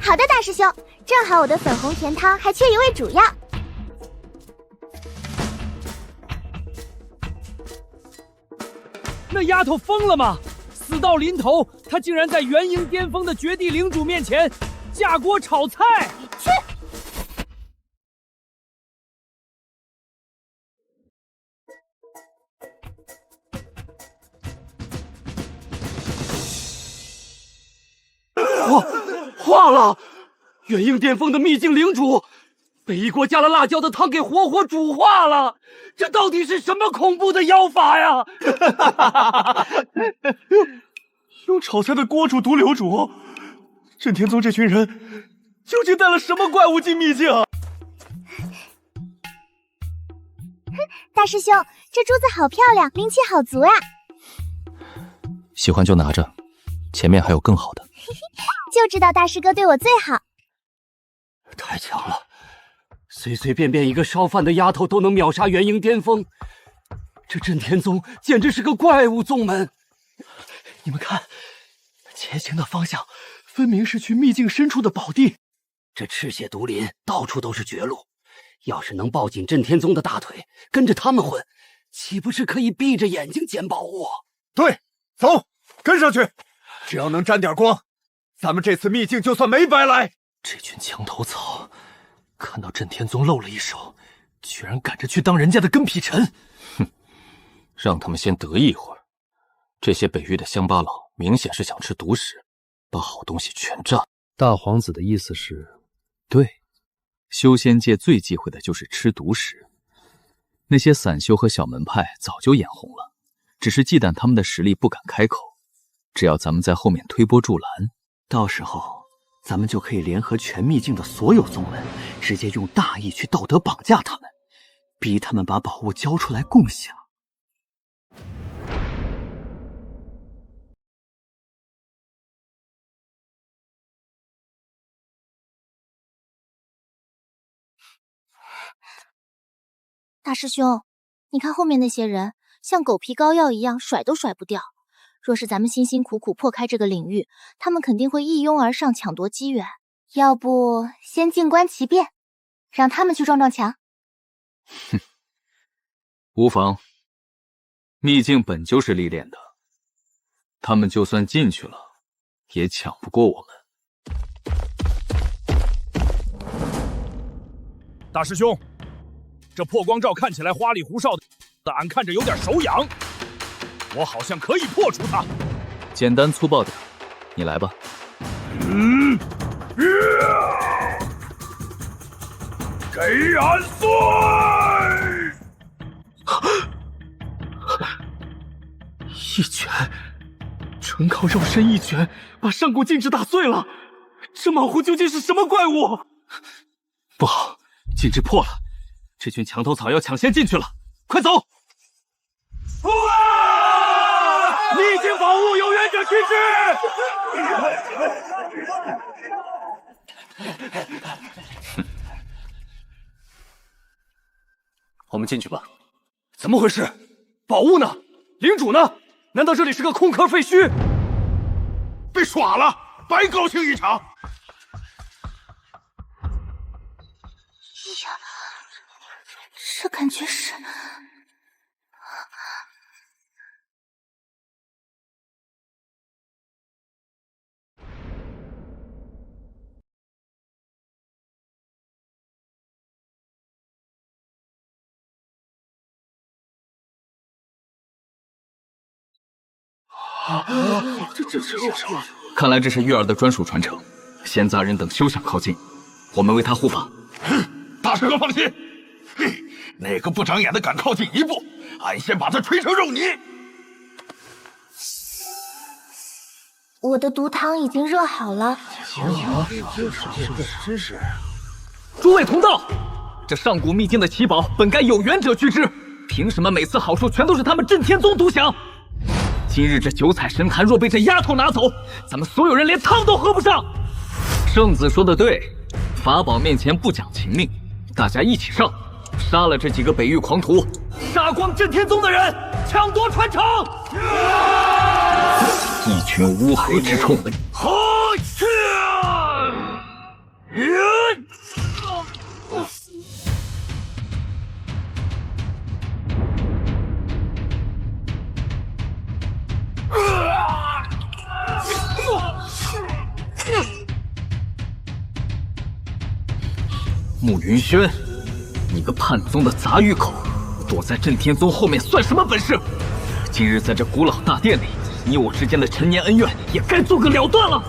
好的，大师兄，正好我的粉红甜汤还缺一味主药。那丫头疯了吗？死到临头，她竟然在元婴巅峰的绝地领主面前架锅炒菜！去！化了！元婴巅峰的秘境领主被一锅加了辣椒的汤给活活煮化了，这到底是什么恐怖的妖法呀？用炒菜的锅煮毒瘤主，震天宗这群人究竟带了什么怪物进秘境？大师兄，这珠子好漂亮，灵气好足啊！喜欢就拿着，前面还有更好的。就知道大师哥对我最好。太强了，随随便便一个烧饭的丫头都能秒杀元婴巅峰，这震天宗简直是个怪物宗门。你们看，前行的方向分明是去秘境深处的宝地。这赤血毒林到处都是绝路，要是能抱紧震天宗的大腿，跟着他们混，岂不是可以闭着眼睛捡宝物？对，走，跟上去，只要能沾点光，咱们这次秘境就算没白来。这群墙头草，看到震天宗露了一手，居然赶着去当人家的跟屁臣。哼，让他们先得意一会儿。这些北域的乡巴佬明显是想吃独食，把好东西全占。大皇子的意思是，对，修仙界最忌讳的就是吃独食。那些散修和小门派早就眼红了，只是忌惮他们的实力不敢开口。只要咱们在后面推波助澜，到时候咱们就可以联合全秘境的所有宗门，直接用大义去道德绑架他们，逼他们把宝物交出来共享。大师兄，你看后面那些人，像狗皮膏药一样，甩都甩不掉。若是咱们辛辛苦苦破开这个领域，他们肯定会一拥而上，抢夺机缘。要不先静观其变，让他们去撞撞墙？哼，无妨。秘境本就是历练的，他们就算进去了，也抢不过我们。大师兄，这破光罩看起来花里胡哨的，俺看着有点手痒。我好像可以破除它。简单粗暴点，你来吧。给俺碎！一拳，纯靠肉身一拳把上古禁制打碎了。这莽胡究竟是什么怪物？不好，禁制破了，这群墙头草要抢先进去了，快走！秘境宝物有缘者去之。我们进去吧。怎么回事？宝物呢？领主呢？难道这里是个空壳废墟？被耍了，白高兴一场。呀，这感觉是……这是什么？看来这是月儿的专属传承。闲杂人等休想靠近，我们为他护法。大师哥放心，哪个不长眼的敢靠近一步，俺先把他锤成肉泥。我的毒汤已经热好了。真是。诸位同道，这上古秘境的奇宝本该有缘者居之，凭什么每次好处全都是他们震天宗独享？今日这九彩神坛若被这丫头拿走，咱们所有人连汤都喝不上。圣子说的对，法宝面前不讲情面，大家一起上，杀了这几个北域狂徒，杀光震天宗的人，抢夺传承。一群乌合之众。慕云轩，你个叛宗的杂鱼口，躲在震天宗后面算什么本事？今日在这古老大殿里，你我之间的陈年恩怨也该做个了断了。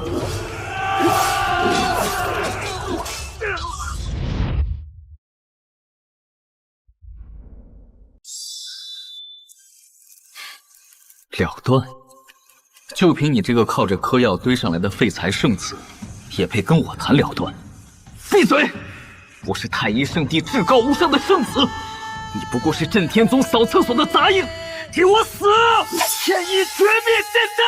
了断？就凭你这个靠着嗑药堆上来的废材圣子，也配跟我谈了断？闭嘴！我是太一圣地至高无上的圣子，你不过是震天宗扫厕所的杂役，给我死！天意绝灭！现在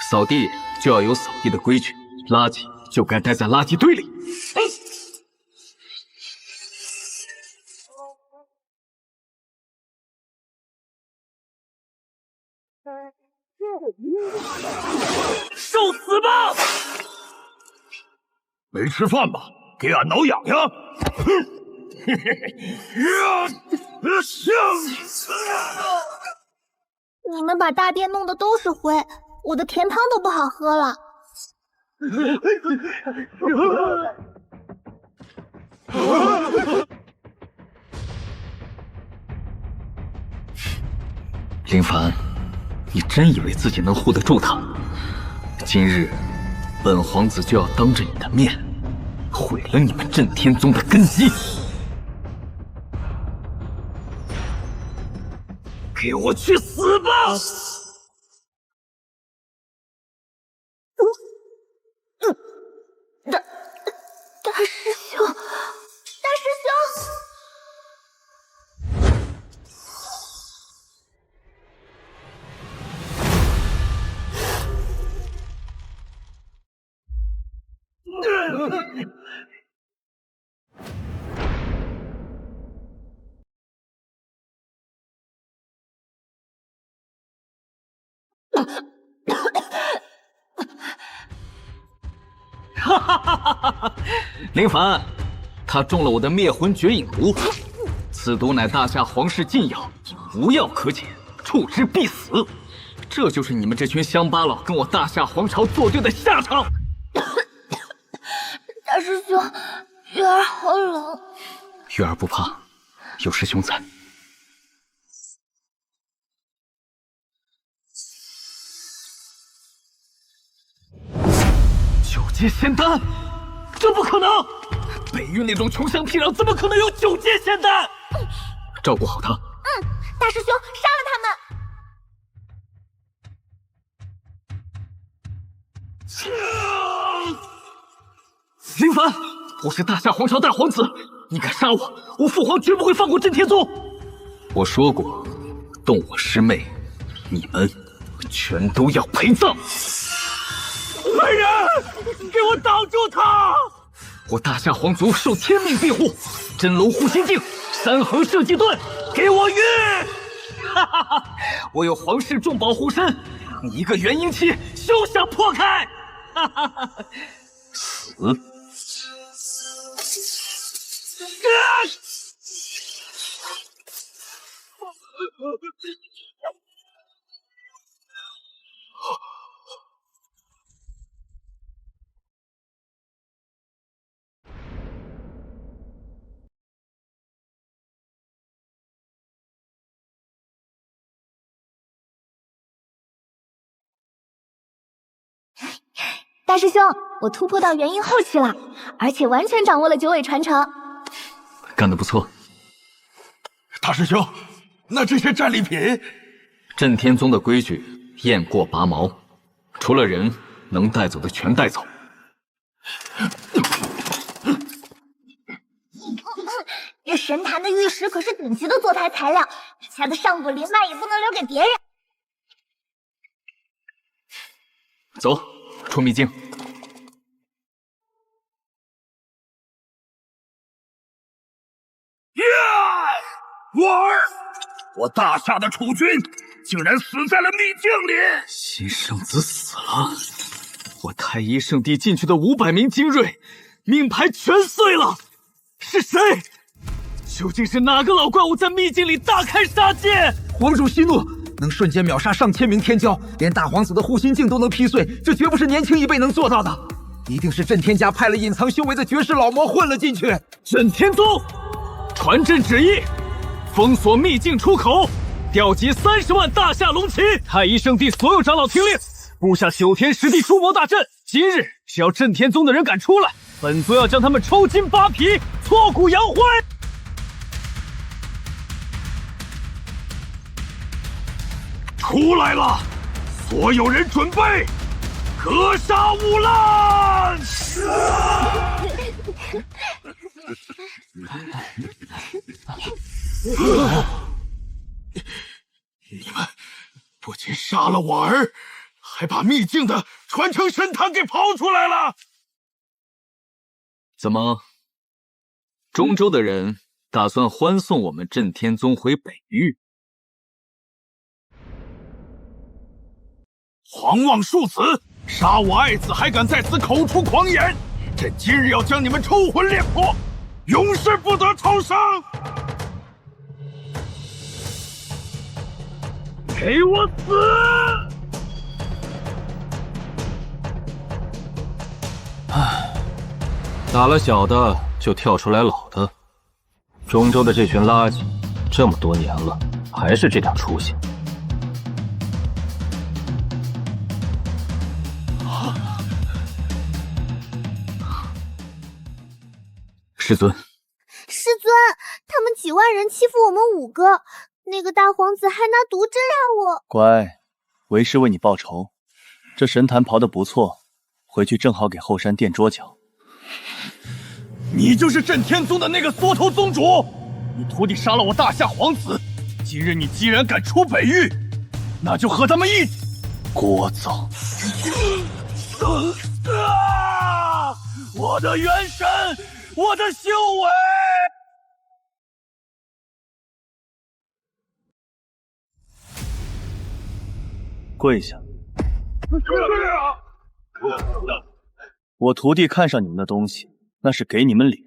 扫地就要有扫地的规矩，垃圾就该待在垃圾堆里。受死吧！没吃饭吧？给俺挠痒痒！你们把大殿弄得都是灰，我的甜汤都不好喝了。林凡，你真以为自己能护得住他？今日，本皇子就要当着你的面，毁了你们震天宗的根基！给我去死吧！大师兄，大师兄！哈哈哈哈哈！林凡，他中了我的灭魂绝影毒，此毒乃大夏皇室禁药，无药可解，触之必死。这就是你们这群乡巴佬跟我大夏皇朝作对的下场。大师兄，月儿好冷。月儿不怕，有师兄在。九阶仙丹，这不可能！北域那种穷乡僻壤，怎么可能有九阶仙丹？照顾好他。大师兄，杀了他们！林凡，我是大夏皇朝大皇子，你敢杀我，我父皇绝不会放过镇天宗。我说过，动我师妹，你们全都要陪葬。来人，给我挡住他！我大夏皇族受天命庇护，真龙护心镜，山河射击盾，给我运！哈哈哈！我有皇室重宝护身，你一个元婴期休想破开！哈哈哈！死！大师兄，我突破到元婴后期了，而且完全掌握了九尾传承。干得不错。大师兄，那这些战利品？镇天宗的规矩，雁过拔毛，除了人能带走的全带走。这神坛的玉石可是顶级的坐台材料，其他的上古灵脉也不能留给别人。走，出秘境。我儿，我大夏的储君竟然死在了秘境里！新圣子死了，我太一圣地进去的500名精锐，命牌全碎了。是谁？究竟是哪个老怪物在秘境里大开杀戒？皇主息怒，能瞬间秒杀上千名天骄，连大皇子的护心镜都能劈碎，这绝不是年轻一辈能做到的。一定是震天家派了隐藏修为的绝世老魔混了进去。震天宗传朕旨意，封锁秘境出口，调集30万大夏龙骑，太一圣地所有长老听令，布下9天10地出谋大阵。今日只要震天宗的人敢出来，本族要将他们抽筋扒皮，挫骨扬灰。出来了，所有人准备，格杀勿滥！你们不仅杀了我儿，还把秘境的传承神坛给刨出来了。怎么，中州的人打算欢送我们震天宗回北域？狂妄庶子，杀我爱子还敢在此口出狂言！朕今日要将你们抽魂炼魄，永世不得超生！给我死！唉，打了小的就跳出来老的，中州的这群垃圾，这么多年了，还是这点出息。师尊，师尊，他们几万人欺负我们5个，那个大皇子还拿毒针让我。乖，为师为你报仇。这神坛刨得不错，回去正好给后山垫桌脚。你就是震天宗的那个缩头宗主，你徒弟杀了我大夏皇子，今日你既然敢出北域，那就和他们一起聒噪！我的元神，我的修为！跪下！我徒弟看上你们的东西，那是给你们脸。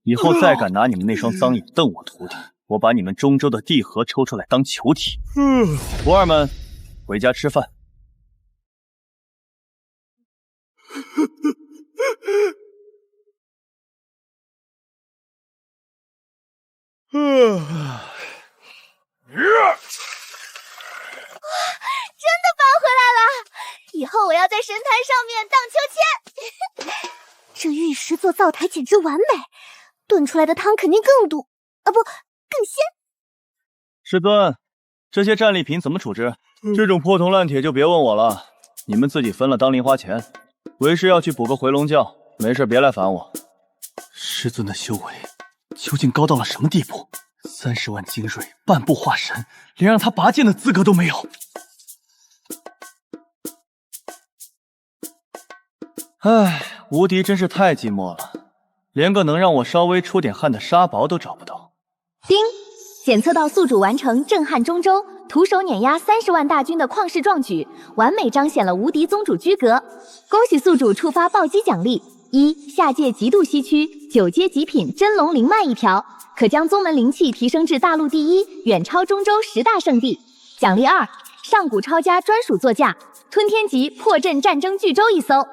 以后再敢拿你们那双脏眼瞪我徒弟，我把你们中州的地核抽出来当球体。徒儿们，回家吃饭。真的搬回来了！以后我要在神坛上面荡秋千。这玉石做灶台简直完美，炖出来的汤肯定更毒啊，不，更鲜。师尊，这些战利品怎么处置？这种破铜烂铁就别问我了，你们自己分了当零花钱。为师要去补个回笼觉，没事别来烦我。师尊的修为究竟高到了什么地步？30万精锐，半步化神，连让他拔剑的资格都没有。唉，无敌真是太寂寞了，连个能让我稍微出点汗的沙堡都找不到。丁，检测到宿主完成震撼中州，徒手碾压30万大军的旷世壮举，完美彰显了无敌宗主居格。恭喜宿主触发暴击奖励：1. 下界极度稀缺9阶极品真龙灵脉1条，可将宗门灵气提升至大陆第1，远超中州10大圣地。奖励2. 上古超家专属座驾吞天级破阵战争巨舟1艘。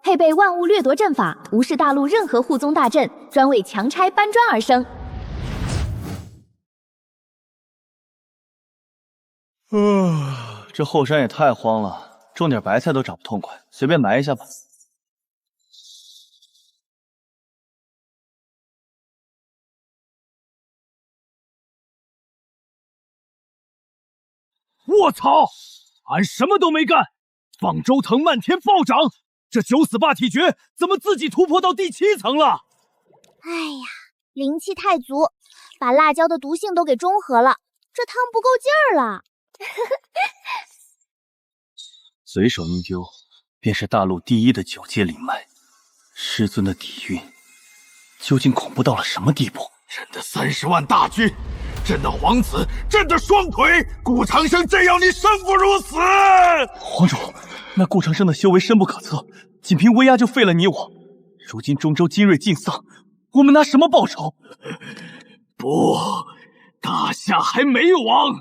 配备万物掠夺阵法，无视大陆任何护宗大阵，专为强拆搬砖而生。这后山也太荒了，种点白菜都长不痛快，随便埋一下吧。我操！俺什么都没干，方舟藤漫天暴涨。这九死霸体诀怎么自己突破到第7层了？哎呀，灵气太足，把辣椒的毒性都给中和了，这汤不够劲儿了。随手一丢，便是大陆第1的9阶灵脉。师尊的底蕴究竟恐怖到了什么地步？朕的30万大军，朕的皇子，朕的双腿，顾长生真要你生不如死！皇主，那顾长生的修为深不可测，仅凭威压就废了你我。如今中州精锐尽丧，我们拿什么报仇？不，大夏还没亡，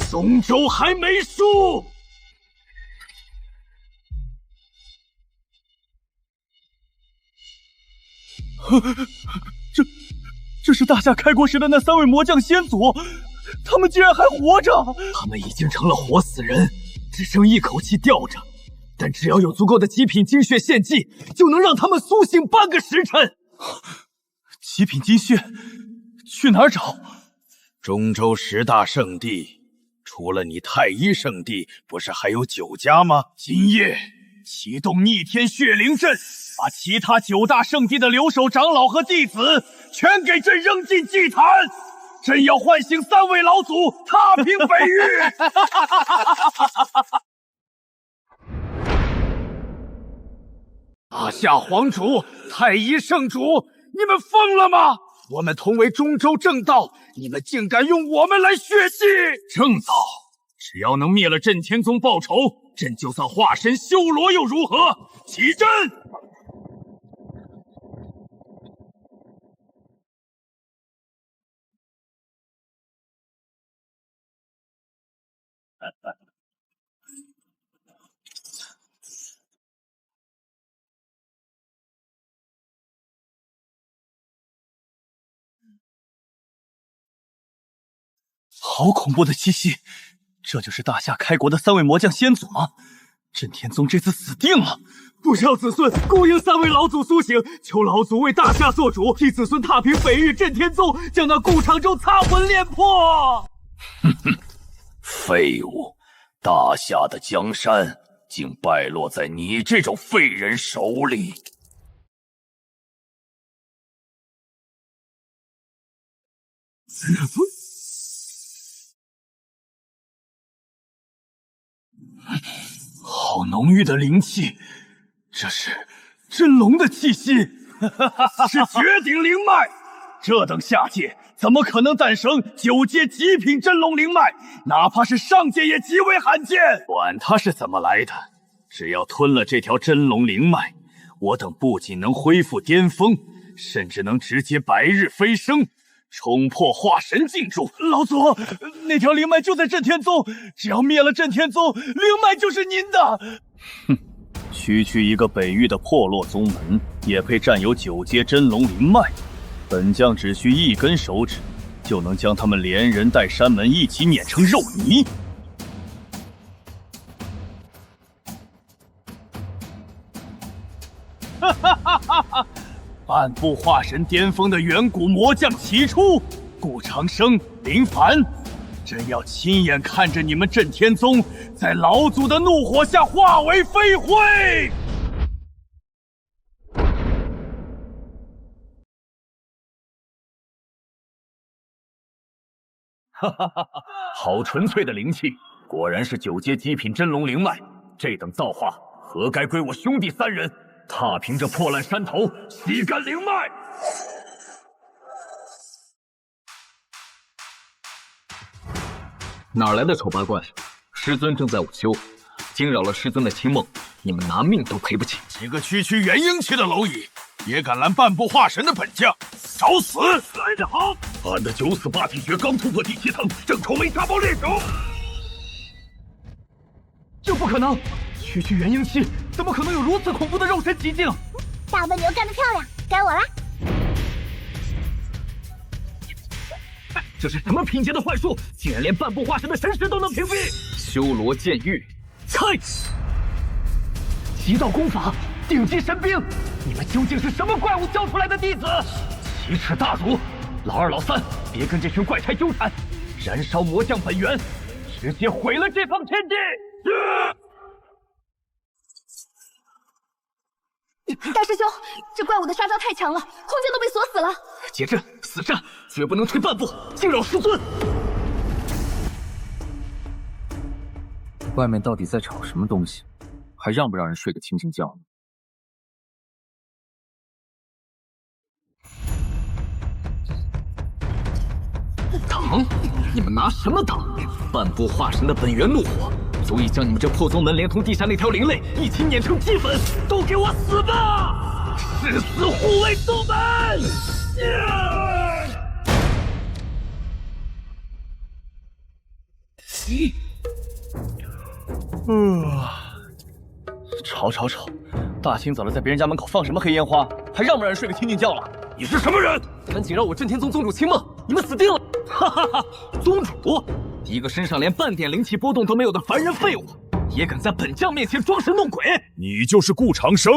松州还没输。这是大夏开国时的那3位魔将先祖，他们竟然还活着！他们已经成了活死人，只剩一口气吊着。但只要有足够的极品精血献祭，就能让他们苏醒半个时辰。极品精血去哪儿找？中州10大圣地，除了你太一圣地，不是还有9家吗？今夜启动逆天血灵阵，把其他9大圣地的留守长老和弟子全给朕扔进祭坛。朕要唤醒3位老祖，踏平北域。大夏皇主、太一圣主，你们疯了吗？我们同为中州正道，你们竟敢用我们来血祭！正道，只要能灭了震天宗报仇，朕就算化身修罗又如何？起阵！好恐怖的气息！这就是大夏开国的3位魔将先祖吗？震天宗这次死定了！不孝子孙恭迎3位老祖苏醒，求老祖为大夏做主，替子孙踏平北域震天宗，将那顾长洲擦魂炼魄。哼哼，废物！大夏的江山竟败落在你这种废人手里！好浓郁的灵气，这是真龙的气息，是绝顶灵脉。这等下界怎么可能诞生9阶极品真龙灵脉？哪怕是上界也极为罕见。管它是怎么来的，只要吞了这条真龙灵脉，我等不仅能恢复巅峰，甚至能直接白日飞升，冲破化神禁筑。老祖，那条灵脉就在震天宗，只要灭了震天宗，灵脉就是您的。哼，区区一个北域的破落宗门，也配占有9阶真龙灵脉？本将只需一根手指，就能将他们连人带山门一起碾成肉泥。哈哈哈哈哈！半步化神巅峰的远古魔将齐出，顾长生、林凡，真要亲眼看着你们震天宗在老祖的怒火下化为飞灰！哈哈哈哈！好纯粹的灵气，果然是9阶极品真龙灵脉。这等造化，何该归我兄弟3人？踏平这破烂山头，吸干灵脉！哪来的丑八怪？师尊正在午休，惊扰了师尊的清梦，你们拿命都赔不起。几个区区元婴期的蝼蚁，也敢拦半步化神的本将，找死！来得好！俺的9死8体诀刚突破第7层，正愁没大爆猎手。这不可能！区区元婴期，怎么可能有如此恐怖的肉身奇境？大笨牛干得漂亮，该我啦！这是什么贫贱的幻术？竟然连半步化神的神识都能屏蔽！修罗剑域，猜！极道功法，顶级神兵，你们究竟是什么怪物教出来的弟子？奇耻大辱！老2、老3，别跟这群怪胎纠缠，燃烧魔将本源，直接毁了这方天地！大师兄，这怪物的杀招太强了，空间都被锁死了。结阵，死战，绝不能退半步，惊扰师尊。外面到底在吵什么东西？还让不让人睡个清静觉呢？挡？你们拿什么挡？半步化神的本源怒火，足以将你们这破宗门连同地下那条灵类一起碾成齑粉！都给我死吧！誓死护卫宗门！吵！大清早的在别人家门口放什么黑烟花？还让不让人睡个清静觉了？你是什么人？敢侵扰我震天宗宗主清梦，你们死定了！哈哈哈！宗主，一个身上连半点灵气波动都没有的凡人废物，也敢在本将面前装神弄鬼！你就是顾长生，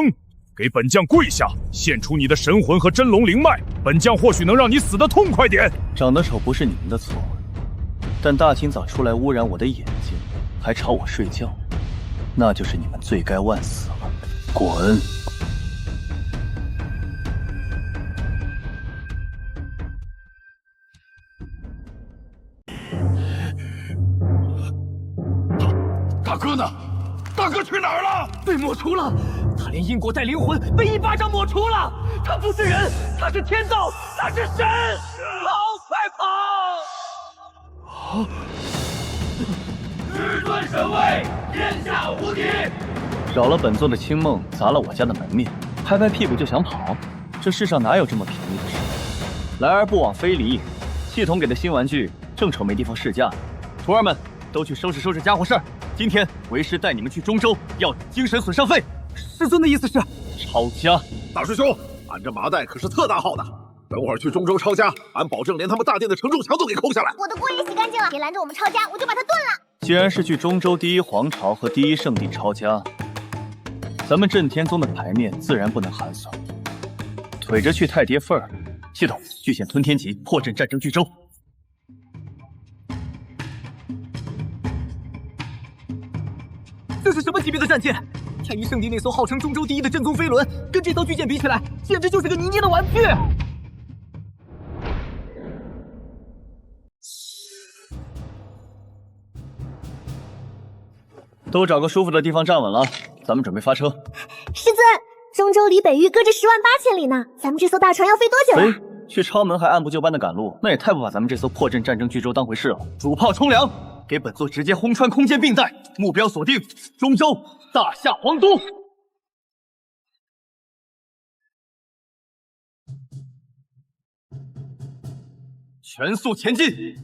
给本将跪下，献出你的神魂和真龙灵脉，本将或许能让你死得痛快点。长得丑不是你们的错，但大清早出来污染我的眼睛，还吵我睡觉，那就是你们罪该万死了。滚！大哥呢？大哥去哪儿了？被抹除了，他连因果带灵魂被一巴掌抹除了。他不是人，他是天道，他是神！跑，快跑！至尊神位，天下无敌！扰了本座的清梦，砸了我家的门面，拍拍屁股就想跑？这世上哪有这么便宜的事？来而不往非礼。系统给的新玩具正愁没地方试驾，徒儿们都去收拾收拾家伙事儿。今天为师带你们去中州，要精神损伤费。师尊的意思是抄家。大师兄，俺这麻袋可是特大号的，等会儿去中州抄家，俺保证连他们大殿的承重墙都给抠下来。我的锅也洗干净了，别拦着我们抄家，我就把它炖了。既然是去中州第一皇朝和第一圣地抄家，咱们震天宗的牌面自然不能寒酸。腿着去太跌份儿。系统巨献吞天戟，破阵战争巨州。这是什么级别的战舰？太一圣地那艘号称中州第一的正宗飞轮，跟这艘巨舰比起来，简直就是个泥捏的玩具。都找个舒服的地方站稳了，咱们准备发车。师尊，中州离北域隔着108000里呢，咱们这艘大船要飞多久呀？去超门还按部就班的赶路，那也太不把咱们这艘破阵战争巨舟当回事了。主炮冲凉，给本座直接轰穿空间并带，目标锁定中州大夏皇都。全速前进！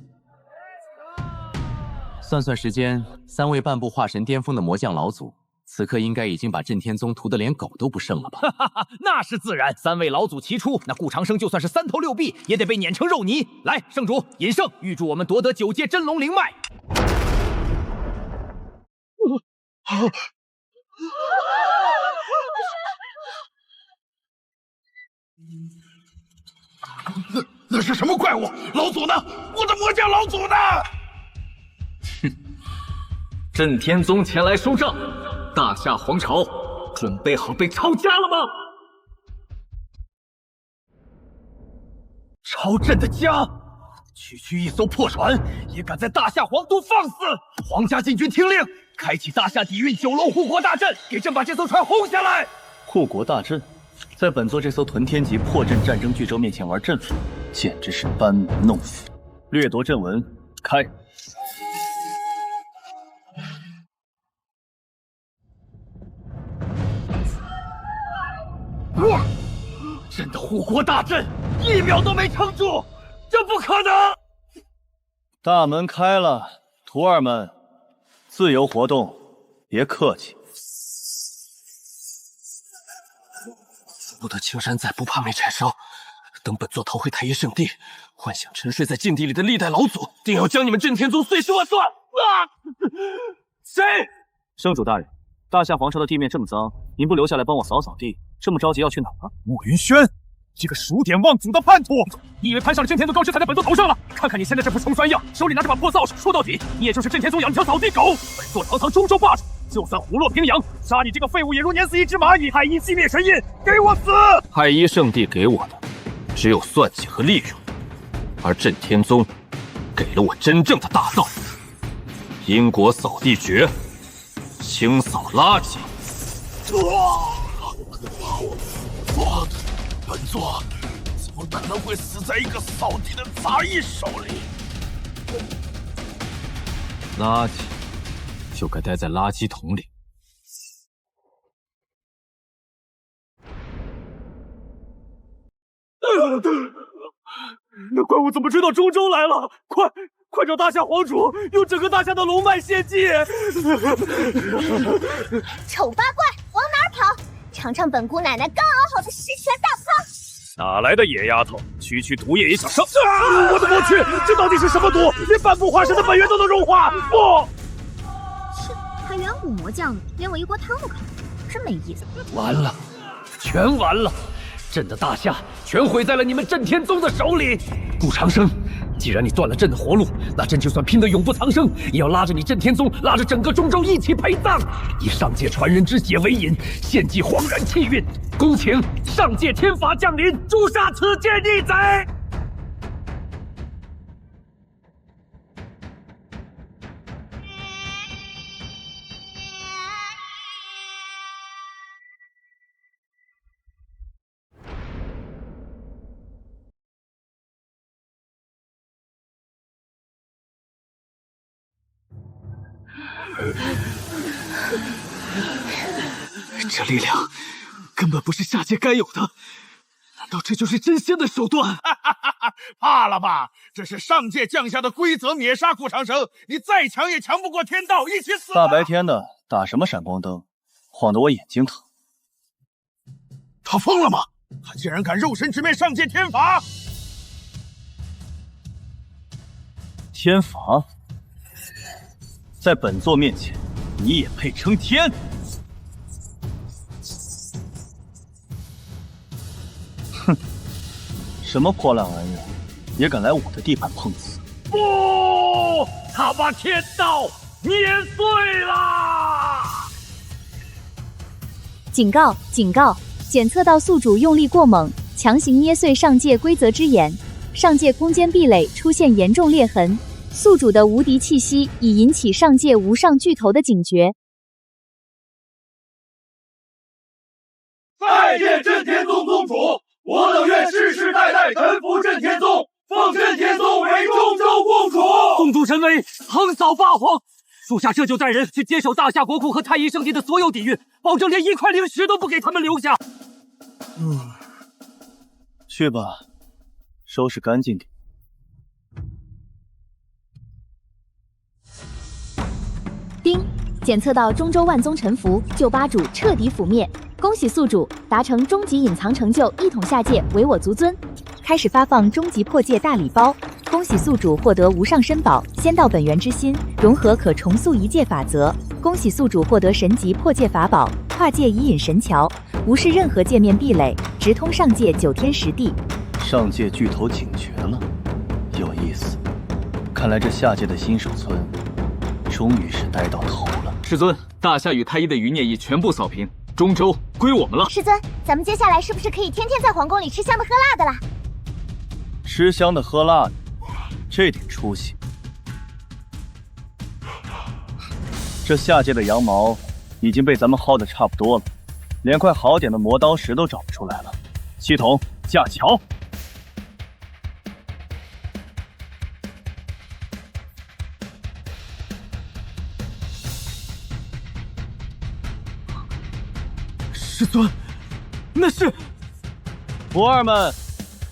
算算时间，3位半步化神巅峰的魔将老祖，此刻应该已经把震天宗屠得连狗都不剩了吧？哈哈哈，那是自然。3位老祖齐出，那顾长生就算是3头6臂，也得被碾成肉泥。来，圣主引圣，预祝我们夺得9阶真龙灵脉。那是什么怪物？老祖呢？我的魔将老祖呢？震天宗前来收账，大夏皇朝准备好被抄家了吗？抄朕的家，区一艘破船也敢在大夏皇都放肆！皇家禁军听令，开启大夏底蕴9楼护国大阵，给朕把这艘船轰下来！护国大阵，在本座这艘屯天级破阵战争巨舟面前玩阵法，简直是班门弄斧。掠夺阵文开。朕的护国大阵1秒都没撑住，这不可能！大门开了，徒儿们自由活动，别客气。不得青山在，不怕没柴烧。等本座逃回太一圣地，幻想沉睡在禁地里的历代老祖，定要将你们震天宗碎尸万段！谁？圣主大人，大夏皇朝的地面这么脏，您不留下来帮我扫扫地，这么着急要去哪儿啊？莫云轩，这个数典忘祖的叛徒！你以为攀上了震天宗高枝踩在本座头上了？看看你现在这副穷酸样，手里拿着把破扫帚，说到底，你也就是震天宗养条扫地狗！本座堂堂中州霸主，就算虎落平阳，杀你这个废物也如碾死一只蚂蚁！太一熄灭神印，给我死！太一圣地给我的只有算计和利用，而震天宗给了我真正的大造——因果扫地诀，清扫垃圾。本座怎么可能会死在一个扫地的杂役手里？垃圾就该待在垃圾桶里。那怪物怎么追到中州来了？快找大夏皇主，用整个大夏的龙脉献祭！丑八怪，往哪儿跑？尝尝本姑奶奶刚熬好的十全大汤！哪来的野丫头？区毒液也想上？我的魔去！这到底是什么毒？连半步化神的本源都能融化！不！切，还远古魔将呢，连我一锅汤都扛不住，真没意思。完了，全完了！朕的大夏全毁在了你们震天宗的手里。顾长生，既然你断了朕的活路，那朕就算拼得永不藏生，也要拉着你震天宗，拉着整个中州一起陪葬，以上界传人之血为引，献祭皇然气运。恭请上界天法降临，诛杀此界逆贼！这力量根本不是下界该有的，难道这就是真仙的手段？怕了吧？这是上界降下的规则，灭杀顾长生，你再强也强不过天道，一起死！大白天的打什么闪光灯，晃得我眼睛疼。他疯了吗？他竟然敢肉身直面上界天法！天法，在本座面前，你也配称天？哼，什么破烂玩意儿，也敢来我的地盘碰瓷？不，他把天道碾碎了！警告！警告！检测到宿主用力过猛，强行捏碎上界规则之眼，上界空间壁垒出现严重裂痕，宿主的无敌气息已引起上界无上巨头的警觉。拜见震天宗宗主，我等愿世世代代臣服震天宗，奉震天宗为中州公主。宗主神威，横扫八荒。属下这就带人去接手大夏国库和太乙圣地的所有底蕴，保证连一块灵石都不给他们留下。去吧，收拾干净点。丁，检测到中州万宗臣服，救八主彻底覆灭。恭喜宿主达成终极隐藏成就，一统下界，唯我族尊。开始发放终极破戒大礼包。恭喜宿主获得无上身宝仙道本源之心，融合可重塑一界法则。恭喜宿主获得神级破戒法宝跨界以引神桥，无视任何界面壁垒，直通上界9天10地。上界巨头警觉了，有意思。看来这下界的新手村终于是待到头了。师尊，大夏与太一的余孽已全部扫平，中州归我们了。师尊，咱们接下来是不是可以天天在皇宫里吃香的喝辣的啦？吃香的喝辣的，这点出息。这下界的羊毛已经被咱们薅得差不多了，连块好点的磨刀石都找不出来了。系统架桥。师尊，那是徒儿们，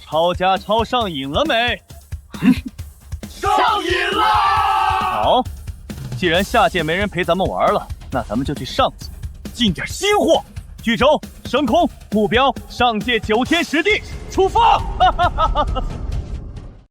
抄家抄上瘾了没？上瘾了！好，既然下界没人陪咱们玩了，那咱们就去上界进点新货。巨舟升空，目标上界9天10地，出发！